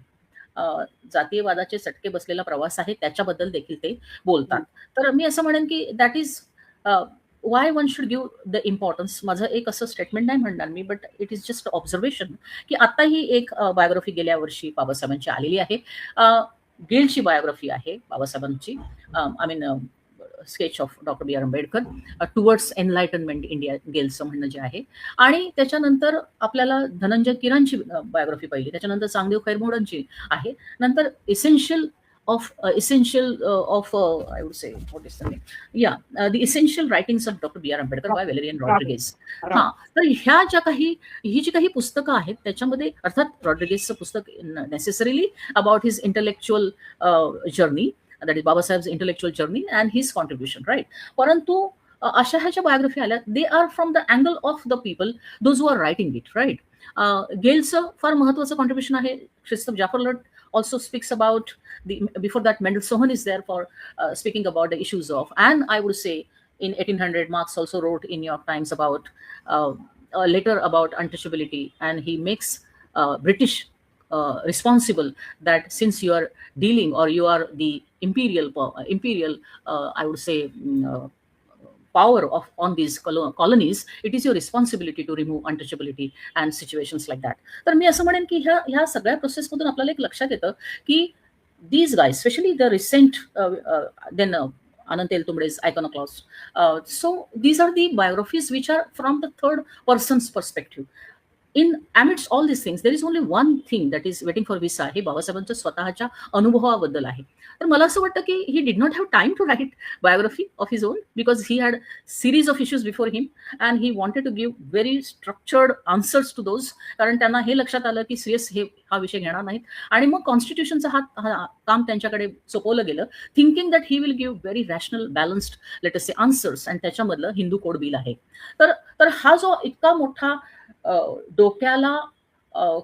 जातीयवादाचे चटके बसलेला प्रवास आहे, त्याच्याबद्दल देखील ते बोलतात. तर मी असं म्हणेन की that is why one should give the importance. माझं एक असं स्टेटमेंट नाही म्हणणार मी, but it is just observation की आताही एक बायोग्राफी गेल्या वर्षी बाबासाहेबांची आलेली आहे. गेलची बायोग्राफी आहे बाबासाहेबांची, I mean sketch of doctor B.R. Ambedkar, towards enlightenment India, गेलचं म्हणणं जे आहे. आणि त्याच्यानंतर आपल्याला धनंजय किरणची बायोग्राफी पाहिली, त्याच्यानंतर चांगदेव खैरमोडांची आहे, नंतर essential of I would say what is the name, the essential writings of doctor B.R. Ambedkar by Valerian Rodrigues. तर ही जी काही पुस्तकं आहेत त्याच्यामध्ये, अर्थात रॉड्रिगेजचं पुस्तक necessarily about his intellectual journey, that is Babasahe's intellectual journey and his contribution, right? परंतु अशा ह्याच्या बायोग्राफी आल्या, they are from the angle of the people those who are writing it, right. गेलचं फार महत्वाचं कॉन्ट्रीब्युशन आहे. Christoph Jaferlot also speaks about before that Mendel Sohn is there for speaking about the issues of, and I would say in 1800 Marx also wrote in New York Times about a letter about untouchability, and he makes British responsible that since you are dealing, or you are the imperial I would say power on these colonies, it is your responsibility to remove untouchability and situations like that. तर मी असं म्हणेन की ह्या सगळ्या प्रोसेसमधून आपल्याला एक लक्षात येतं की these guys, especially the recent then Anant Eltumde's Iconoclast, so these are the biographies which are from the third person's perspective. In amidst all these things, there is only one thing that is waiting for visa, हे बाबासाहेबांच्या स्वतःच्या अनुभवाबद्दल आहे. तर मला असं वाटतं की he did not have time to write biography of his own because he had series of issues before him and he wanted to give very structured answers to those, कारण त्यांना हे लक्षात आलं की सिरियस हा विषय घेणार नाहीत, आणि मग कॉन्स्टिट्यूशनचं काम त्यांच्याकडे सोपवलं गेलं, thinking that he will give very rational balanced let us say answers, आणि त्याच्यामधलं हिंदू कोड बिल आहे. तर हा जो इतका मोठा डोक्याला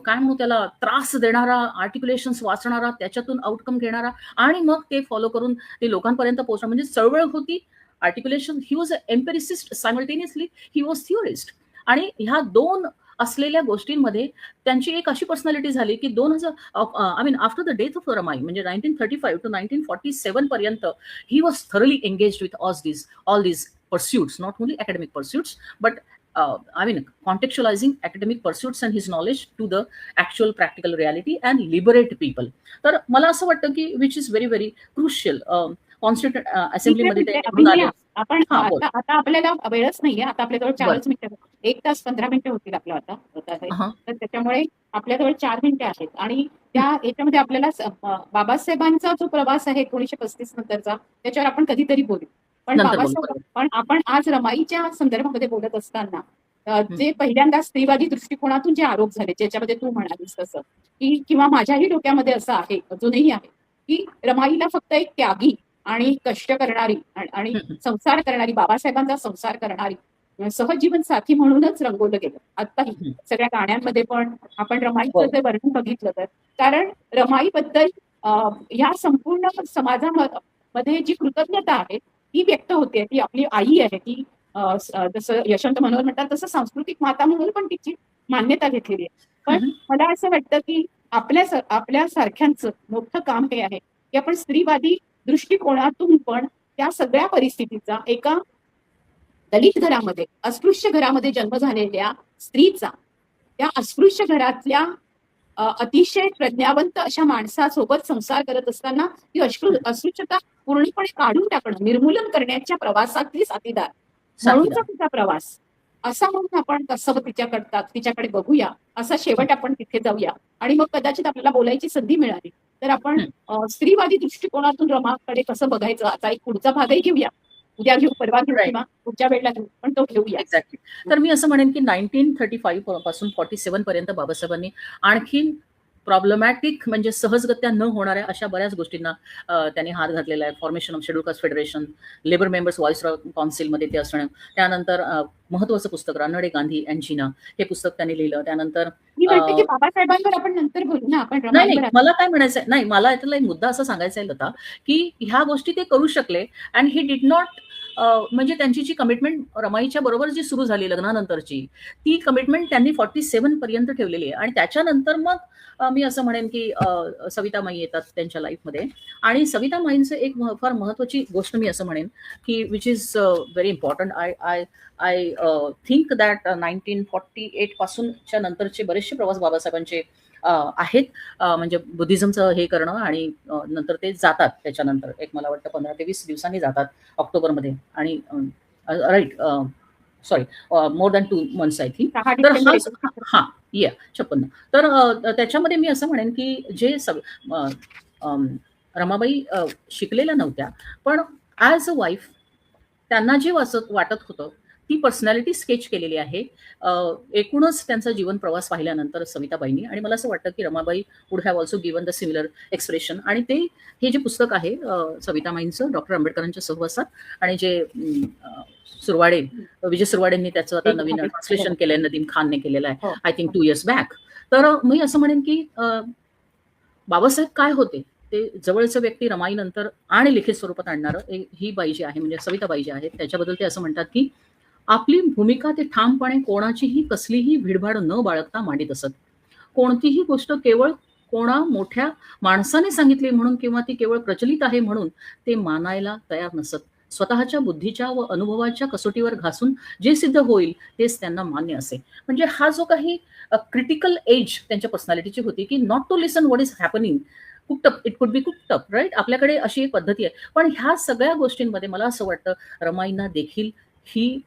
काय म्हणू त्याला त्रास देणारा, आर्टिक्युलेशन्स वाचणारा, त्याच्यातून आउटकम घेणारा, आणि मग ते फॉलो करून ते लोकांपर्यंत पोहोचणं, म्हणजे चळवळ होती, articulation. He was a empiricist, simultaneously he was theorist. आणि ह्या दोन असलेल्या गोष्टींमध्ये त्यांची एक अशी पर्सनॅलिटी झाली की 2000 I mean after the death of Ramai, म्हणजे 1935 to 1947 पर्यंत he was thoroughly engaged with all these pursuits, not only academic pursuits, but I mean contextualizing academic pursuits and his knowledge to the actual practical reality and liberate people. तर मला असं वाटतं की which is very very crucial. Constitute असेंब्लीमध्ये ते आपण आता आपल्याला वेळच नाहीये, आता आपल्याजवळ 4 मिनिटं, 1 तास 15 मिनिटं होतील आपलं आता, तर त्याच्यामुळे आपल्याजवळ 4 मिनिटं आहेत. आणि त्या याच्यामध्ये आपल्याला बाबासाहेबांचा जो प्रवास आहे 1935 नंतरचा, त्याच्यावर आपण कधीतरी बोलू. पण आपण आज रमाईच्या संदर्भामध्ये बोलत असताना जे पहिल्यांदा स्त्रीवादी दृष्टिकोनातून जे आरोप झाले, ज्याच्यामध्ये तू म्हणालीस तसं, की किंवा माझ्याही डोक्यामध्ये असं आहे, अजूनही आहे, की रमाईला फक्त एक त्यागी आणि कष्ट करणारी आणि संसार करणारी, बाबासाहेबांचा संसार करणारी सहजीवन साथी म्हणूनच रंगवलं गेलं. आत्ताही सगळ्या गाण्यांमध्ये पण आपण रमाईचं जे वर्णन बघितलं तर, कारण रमाईबद्दल या संपूर्ण समाजामध्ये जी कृतज्ञता आहे ती व्यक्त होते, ती आपली आई आहे, ती जसं यशवंत मनोहर म्हणतात तसं सांस्कृतिक माता म्हणून पण तिची मान्यता घेतलेली आहे. पण मला असं वाटतं की आपल्या सारख्यांचं मोठं काम हे आहे की आपण स्त्रीवादी दृष्टिकोनातून पण त्या सगळ्या परिस्थितीचा एका दलित घरामध्ये, अस्पृश्य घरामध्ये जन्म झालेल्या स्त्रीचा त्या अस्पृश्य घरातल्या अतिशय प्रज्ञावंत अशा माणसासोबत संसार करत असताना ती अस्पृश्यता पूर्णपणे काढून टाकणं, निर्मूलन करण्याच्या प्रवासातली साथीदार म्हणूनचा तिचा प्रवास असा म्हणून आपण कसं तिच्याकडे बघूया, असा शेवट आपण तिथे जाऊया आणि मग कदाचित आपल्याला बोलायची संधी मिळाली तर आपण स्त्रीवादी दृष्टिकोनातून रमाकडे कसं बघायचं असा एक पुढचा भागही घेऊया. उद्या घेऊ, परवा घेऊ किंवा पुढच्या वेळेला घेऊ, पण तो घेऊया. एक्झॅक्टली. तर मी असं म्हणेन की 1935 पासून 47 पर्यंत बाबासाहेबांनी आणखी प्रॉब्लेमॅटिक म्हणजे सहजगत्या न होणाऱ्या अशा बऱ्याच गोष्टींना त्यांनी हात घातलेला आहे. Formation of schedule caste federation, labour members voice काउन्सिलमध्ये ते असणं, त्यानंतर महत्वाचं पुस्तक रानडे गांधी अँजिना हे पुस्तक त्यांनी लिहिलं. त्यानंतर मी म्हणते की बाबासाहेबांवर आपण नंतर बोलू ना. आपण नाही, मला काय म्हणायचं नाही, मला यातला एक मुद्दा असा सांगायचा आहे लता, की ह्या गोष्टी ते करू शकले अँड ही डिड नॉट म्हणजे त्यांची जी कमिटमेंट रमाईच्या बरोबर जी सुरू झाली लग्नानंतरची, ती कमिटमेंट त्यांनी 47 पर्यंत ठेवलेली आहे. आणि त्याच्यानंतर मग मी असं म्हणेन की सवितामाई येतात त्यांच्या लाईफमध्ये आणि सवितामाईंचं एक फार महत्वाची गोष्ट मी असं म्हणेन की which is very important. I think that 1948 पासूनच्या नंतरचे बरेचसे प्रवास बाबासाहेबांचे आहेत, म्हणजे बुद्धिझमचं हे करणं आणि नंतर ते जातात. त्याच्यानंतर एक मला वाटतं 15 ते 20 दिवसांनी जातात ऑक्टोबरमध्ये आणि right sorry more than 2 months I think. तर 56. तर त्याच्यामध्ये मी असं म्हणेन की जे रमाबाई शिकलेल्या नव्हत्या, पण ॲज अ वाईफ त्यांना जे वाटत होतं ती पर्सनॅलिटी स्केच केलेली आहे एकूणच त्यांचा जीवन प्रवास पाहिल्यानंतर सविताबाईंनी. आणि मला असं वाटतं की Ramabai would have also given the similar expression. आणि ते हे जे पुस्तक आहे सविताबाईंचं डॉक्टर आंबेडकरांच्या सहवासात आणि जे विजय सुरवाडेंनी त्याचं आता नवीन ट्रान्सलेशन केलंय, नदीम खानने केलेलं आहे आय थिंक 2 years बॅक. तर मी असं म्हणेन की बाबासाहेब काय होते ते जवळचं व्यक्ती रमाईनंतर आणि लिखित स्वरूपात आणणारं ही बाई जी आहे म्हणजे सविताबाई जी आहेत त्याच्याबद्दल ते असं म्हणतात की आपली भूमिका ते ठामपणे कोणाचीही कसलीही भीडभाड न बाळगता मांडीत असत. कोणतीही गोष्ट केवळ कोणा मोठ्या माणसाने सांगितली म्हणून किंवा ती केवळ प्रचलित आहे म्हणून ते मानायला तयार नसत. स्वतःच्या बुद्धीच्या व अनुभवाच्या कसोटीवर घासून जे सिद्ध होईल तेच त्यांना मान्य असे. म्हणजे हा जो काही क्रिटिकल एज त्यांच्या पर्सनॅलिटीची होती की not to listen what is happening, cooked up, it could be cooked up, right. आपल्याकडे अशी एक पद्धती आहे. पण ह्या सगळ्या गोष्टींमध्ये मला असं वाटतं रमाईंना देखील ही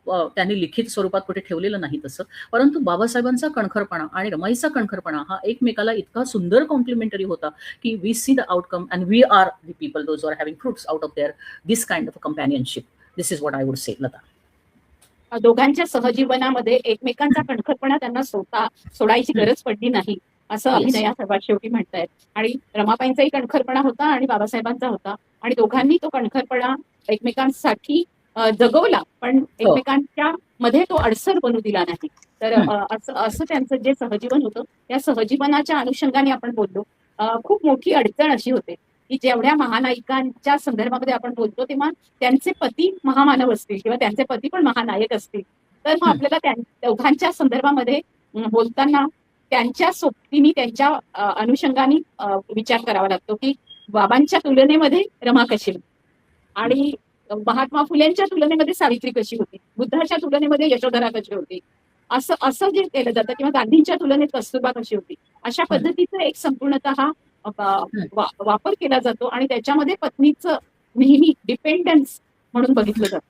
त्यांनी लिखित स्वरूपात कुठे ठेवलेलं नाही तसं, परंतु बाबासाहेबांचा कणखरपणा आणि रमाईचा कणखरपणा हा एकमेकाला इतका सुंदर कॉम्प्लिमेंटरी होता की we see the outcome and we are the people those are having fruits out of their this kind of companionship. This is what I would say Lata. दोघांच्या सहजीवनामध्ये एकमेकांचा कणखरपणा त्यांना सोडायची गरज पडली नाही असं अभिनया सर्वात शेवटी म्हणतायत. आणि रमाबाईंचाही कणखरपणा होता आणि बाबासाहेबांचा होता आणि दोघांनी तो कणखरपणा एकमेकांसाठी जगवला, पण एकमेकांच्या मध्ये तो अडसर बनू दिला नाही. तर असं त्यांचं जे सहजीवन होतं त्या सहजीवनाच्या अनुषंगाने आपण बोललो. खूप मोठी अडचण अशी होते की जेवढ्या महानायिकांच्या संदर्भामध्ये आपण बोलतो तेव्हा त्यांचे पती महामानव असतील किंवा त्यांचे पती पण महानायक असतील तर मग आपल्याला त्या दोघांच्या संदर्भामध्ये बोलताना त्यांच्या सोबतीने त्यांच्या अनुषंगाने विचार करावा लागतो की बाबांच्या तुलनेमध्ये रमा कशी आणि महात्मा फुलेंच्या तुलनेमध्ये सावित्री कशी होती, बुद्धाच्या तुलनेमध्ये यशोधरा कशी होती, असं जे केलं जातं किंवा गांधींच्या तुलनेत कस्तुरबा कशी होती, अशा पद्धतीचा एक संपूर्णतः वापर केला जातो आणि त्याच्यामध्ये पत्नीचं नेहमी डिपेंडन्स म्हणून बघितलं जातं.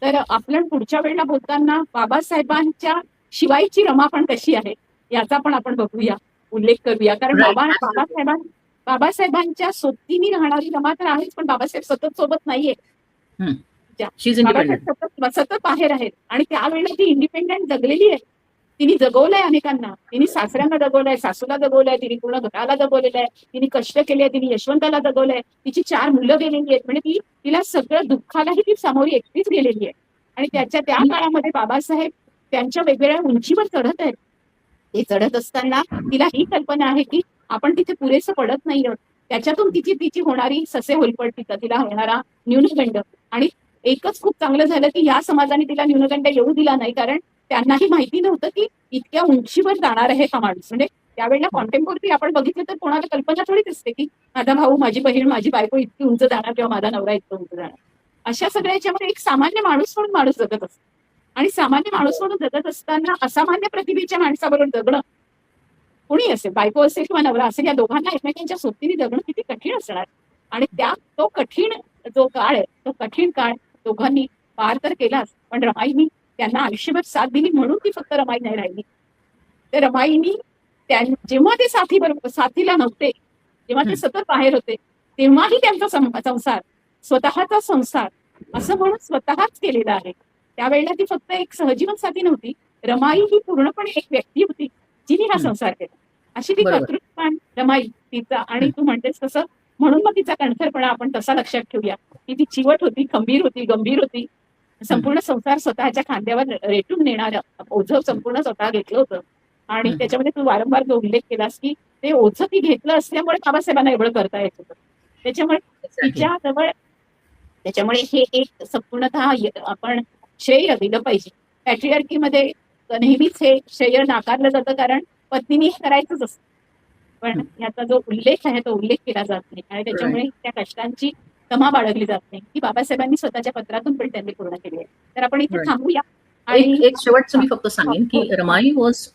तर आपण पुढच्या वेळेला बोलताना बाबासाहेबांच्या शिवायची रमा पण कशी आहे याचा पण आपण बघूया, उल्लेख करूया. कारण बाबासाहेबांच्या सोबतीने राहणारी रमा तर आहेच, पण बाबासाहेब सतत सोबत नाहीये. शी इज बाबासाहेब इंडिपेंडेंट. सतत बाहेर आहेत आणि त्यावेळेला ती इंडिपेंडेंट जगलेली आहे. तिने जगवलंय अनेकांना, तिने सासऱ्यांना जगवलंय, सासूला जगवलंय, तिने पूर्ण घराला जगवलेलं आहे, तिने कष्ट केले, तिने यशवंताला जगवलंय, तिची 4 मुलं गेलेली आहेत. म्हणजे तिला सगळं दुःखालाही ती सामोरी एकटीच गेलेली आहे. आणि त्या काळामध्ये बाबासाहेब त्यांच्या वेगवेगळ्या उंचीवर चढत आहेत. ते चढत असताना तिला ही कल्पना आहे की आपण तिथे पुरेसं पडत नाही आहोत. त्याच्यातून तिची होणारी ससे होलपट, तिला होणारा न्यूनगंड. आणि एकच खूप चांगलं झालं की या समाजाने तिला न्यूनगंड येऊ दिला नाही, कारण त्यांनाही माहिती नव्हतं की इतक्या उंचीवर जाणार आहे हा माणूस. म्हणजे त्यावेळेला कॉन्टेम्पोररी आपण बघितलं तर कोणाला कल्पना थोडीच असते की माझा भाऊ, माझी बहीण, माझी बायको इतकी उंच जाणार किंवा माझा नवरा इतकं उंच जाणार. अशा सगळ्याच्यामध्ये एक सामान्य माणूस म्हणून माणूस जगत असतो. आणि सामान्य माणूस म्हणून जगत असताना असामान्य प्रतिभेच्या माणसाबरोबर जगणं, कुणी असेल, बायको असेल किंवा नवरा असेल, या दोघांना एकमेकांच्या सोबतीने जगणं किती कठीण असणार. आणि तो कठीण जो काळ आहे, तो कठीण काळ दोघांनी पार तर केलाच, पण रमाईनी त्यांना आयुष्यभर साथ दिली म्हणून ती फक्त रमाई नाही राहिली. तर रमाईनी जेव्हा ते साथीला नव्हते, जेव्हा ते सतत बाहेर होते, तेव्हाही त्यांचा संसार, स्वतःचा संसार असं म्हणून स्वतःच केलेला आहे. त्यावेळेला ती फक्त एक सहजीवन साथी नव्हती, रमाई ही पूर्णपणे एक व्यक्ती होती जिने हा संसार केला. अशी ती कर्तृत्ववान रमाई तिचा. आणि तू म्हणतेस तसं, म्हणून मग तिचा कणखरपणा आपण तसा लक्षात ठेवूया की ती चिवट होती, खंबीर होती, गंभीर होती. संपूर्ण संसार स्वतःच्या खांद्यावर रेटून नेणारं ओझं संपूर्ण स्वतः घेतलं होतं. आणि त्याच्यामध्ये तू वारंवार जो उल्लेख केलास की ते ओझं ती घेतलं असल्यामुळे बाबासाहेबांना एवढं करता येत होतं. त्याच्यामुळे तिच्या जवळ, त्याच्यामुळे हे एक संपूर्णतः आपण श्रेय दिलं पाहिजे. पॅट्रिआर्कीमध्ये नेहमीच हे श्रेय नाकारलं जातं, कारण पत्नीने हे करायचंच असतं, पण याचा जो उल्लेख आहे तो उल्लेख केला जात नाही. आणि त्याच्यामुळे त्या कष्टांची तमा बाळगली जात नाही, की बाबासाहेबांनी स्वतःच्या पत्रातून पण त्यांनी पूर्ण केली आहे. तर आपण इथे थांबूया. आणि एक शेवटचं मी फक्त सांगेन की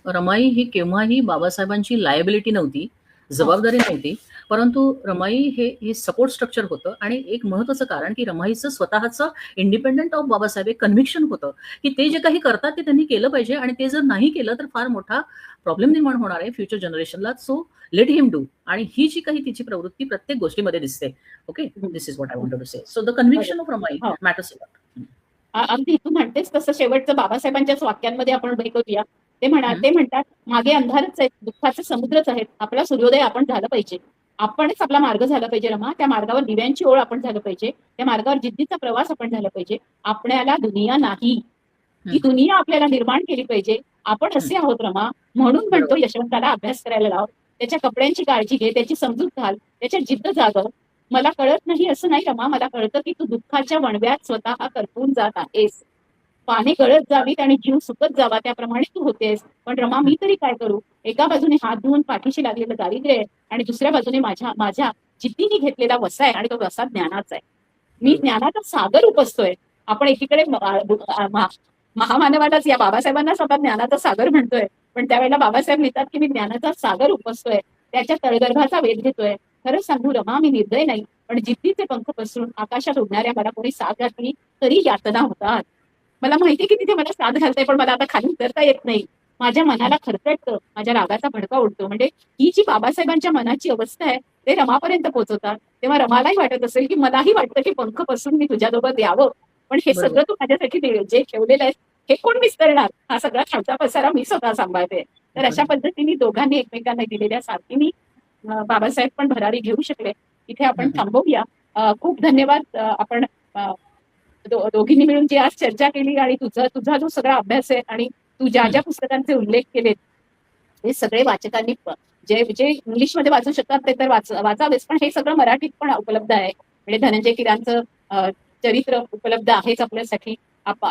रमाई ही केव्हाही बाबासाहेबांची लायबिलिटी नव्हती, जबाबदारी नव्हती, परंतु रमाई हे सपोर्ट स्ट्रक्चर होतं. आणि एक महत्वाचं कारण की रमाईचं स्वतःचं इंडिपेंडंट ऑफ बाबासाहेब एक कन्व्हिक्शन होतं की ते जे काही करतात ते त्यांनी केलं पाहिजे, आणि ते जर नाही केलं तर फार मोठा प्रॉब्लेम निर्माण होणार आहे फ्युचर जनरेशनला. So let him do. आणि ही जी काही तिची प्रवृत्ती प्रत्येक गोष्टीमध्ये दिसते. Okay, this is what I want to say. So the conviction of Ramai matters a lot. अगदी तू म्हणतेस तसं शेवटचं बाबासाहेबांच्याच वाक्यांमध्ये आपण भेटूया. ते म्हणतात, मागे अंधारच आहे, दुःखाचे समुद्रच आहेत, आपला सूर्योदय आपण झालं पाहिजे, आपणच आपला मार्ग झाला पाहिजे रमा, त्या मार्गावर दिव्यांची ओळ आपण झालं पाहिजे, त्या मार्गावर जिद्दीचा प्रवास आपण झाला पाहिजे. आपल्याला दुनिया नाही, ही दुनिया आपल्याला निर्माण केली पाहिजे. आपण असे आहोत रमा, म्हणून म्हणतो यशवंताला अभ्यास करायला लाव, त्याच्या कपड्यांची काळजी घे, त्याची समजूत घाल, त्याच्या जिद्द जागव. मला कळत नाही असं नाही रमा, मला कळतं की तू दुःखाच्या वणव्यात स्वतः करपून जात आहेस. पाने गळत जावीत आणि जीव सुकत जावा, त्याप्रमाणे तू होतेस. पण रमा, मी तरी काय करू? एका बाजूने हात धुवून पाठीशी लागलेलं दारिद्र्य आहे, आणि दुसऱ्या बाजूने माझ्या जिद्दीने घेतलेला वसा आहे, आणि तो वसा ज्ञानाचा आहे. मी ज्ञानाचा सागर उपसतोय. आपण एकीकडे महामानवालाच, या बाबासाहेबांना स्वतः ज्ञानाचा सागर म्हणतोय, पण त्यावेळेला बाबासाहेब लिहितात की मी ज्ञानाचा सागर उपसतोय, त्याच्या तळगर्भाचा वेध घेतोय. खरं सांगू रमा, मी निर्दय नाही, पण जिद्दीचे पंख पसरून आकाशात उडणाऱ्या मला कोणी साथ घातली तरी यातना होतात. मला माहितीये की तिथे मला साथ घालताय, पण मला आता खाली उतरता येत नाही. माझ्या मनाला खरचटतं, माझ्या रागाचा भडका उडतो. म्हणजे ही जी बाबासाहेबांच्या मनाची अवस्था आहे ते रमापर्यंत पोहोचवतात. तेव्हा रमालाही वाटत असेल की मलाही वाटतं की पंख पसरून मी तुझ्यासोबत यावं, पण हे सगळं तू माझ्यासाठी जे ठेवलेलं आहे हे कोण विस्तारणार? हा सगळा खालचा पसारा मी स्वतः सांभाळते. तर अशा पद्धतीने दोघांनी एकमेकांना दिलेल्या साथीने बाबासाहेब पण भरारी घेऊ शकले. इथे आपण थांबवूया. खूप धन्यवाद. आपण दोघींनी मिळून जी आज चर्चा केली, आणि तुझा जो सगळा अभ्यास आहे, आणि तू ज्या पुस्तकांचे उल्लेख केलेत, हे सगळे वाचकांनी जे इंग्लिशमध्ये वाचू शकतात ते तर वाचावेच, पण हे सगळं मराठीत पण उपलब्ध आहे. म्हणजे धनंजय कीरांचं चरित्र उपलब्ध आहेच आपल्यासाठी.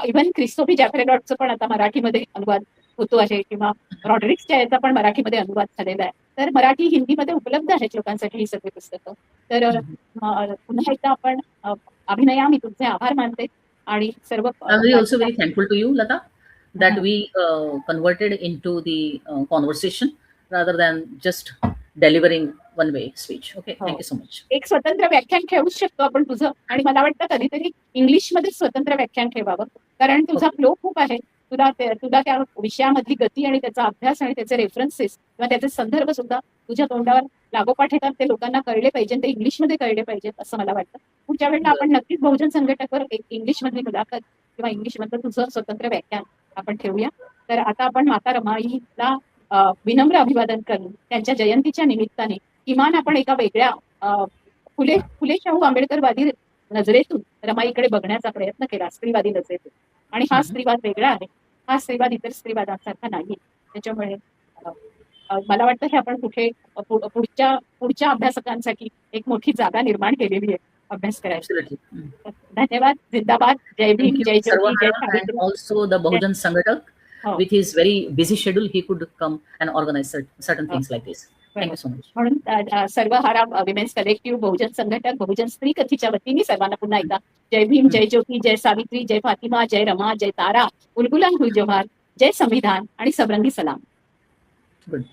इव्हन क्रिस्तोफी जॅफ्रेलॉटचं पण आता मराठीमध्ये अनुवाद होतो आहे, किंवा रॉड्रिक्सच्या याचा पण मराठीमध्ये अनुवाद झालेला आहे. तर मराठी, हिंदीमध्ये उपलब्ध आहेत लोकांसाठी ही सगळी पुस्तकं. तर पुन्हा एकदा आपण अभिनया, मी तुमचे आभार मानते. आणि सर्व I'm also very thankful to you, Lata, that we converted into the conversation rather than just delivering one way speech. Okay, हो. thank you so much. एक स्वतंत्र व्याख्यान ठेवूच शकतो आपण तुझं, आणि मला वाटतं कधीतरी इंग्लिशमध्ये स्वतंत्र व्याख्यान ठेवावं, कारण तुझा Okay. फ्लो खूप आहे. तुला त्या विषयामधली गती आणि त्याचा अभ्यास आणि त्याचे रेफरन्सेस किंवा त्याचे संदर्भ सुद्धा तुझ्या तोंडावर लागोपाठ येतात, ते लोकांना कळले पाहिजे, ते इंग्लिशमध्ये कळले पाहिजेत असं मला वाटतं. पुढच्या वेळेला आपण नक्कीच बहुजन संघटकवर एक इंग्लिशमधली मुलाखत किंवा इंग्लिशमधलं तुझं स्वतंत्र व्याख्यान आपण ठेवूया. तर आता आपण माता रमाईला विनम्र अभिवादन करून त्यांच्या जयंतीच्या निमित्ताने किमान आपण एका वेगळ्या फुले शाहू आंबेडकरवादी नजरेतून रमाईकडे बघण्याचा प्रयत्न केला, स्त्रीवादी नजरेतून. आणि हा स्त्रीवाद वेगळा आहे, हा स्त्रीवाद इतर स्त्रीवादांसारखा नाहीये. त्याच्यामुळे मला वाटतं हे आपण कुठे पुढच्या अभ्यासकांसाठी एक मोठी जागा निर्माण केलेली आहे अभ्यास करायची. Absolutely. धन्यवाद. जिंदाबाद. जय Bhim, Thank you, Jai Jyoti, Jai Sarvahara, and Savitri. also the Bahujan Sangatak. हो. With his very busy schedule, he could come and organize certain things like this. Thank you so much. म्हणून सर्वहारा विमेन्स कलेक्टिव्ह, बहुजन संघटक, बहुजन स्त्री कथीच्या वतीने सर्वांना पुन्हा एकदा जय भीम, जय ज्योती, जय सावित्री, जय फातिमा, जय रमा, जय तारा, उलगुलान हुल जोहार, जय संविधान आणि सबरंगी सलाम. Good.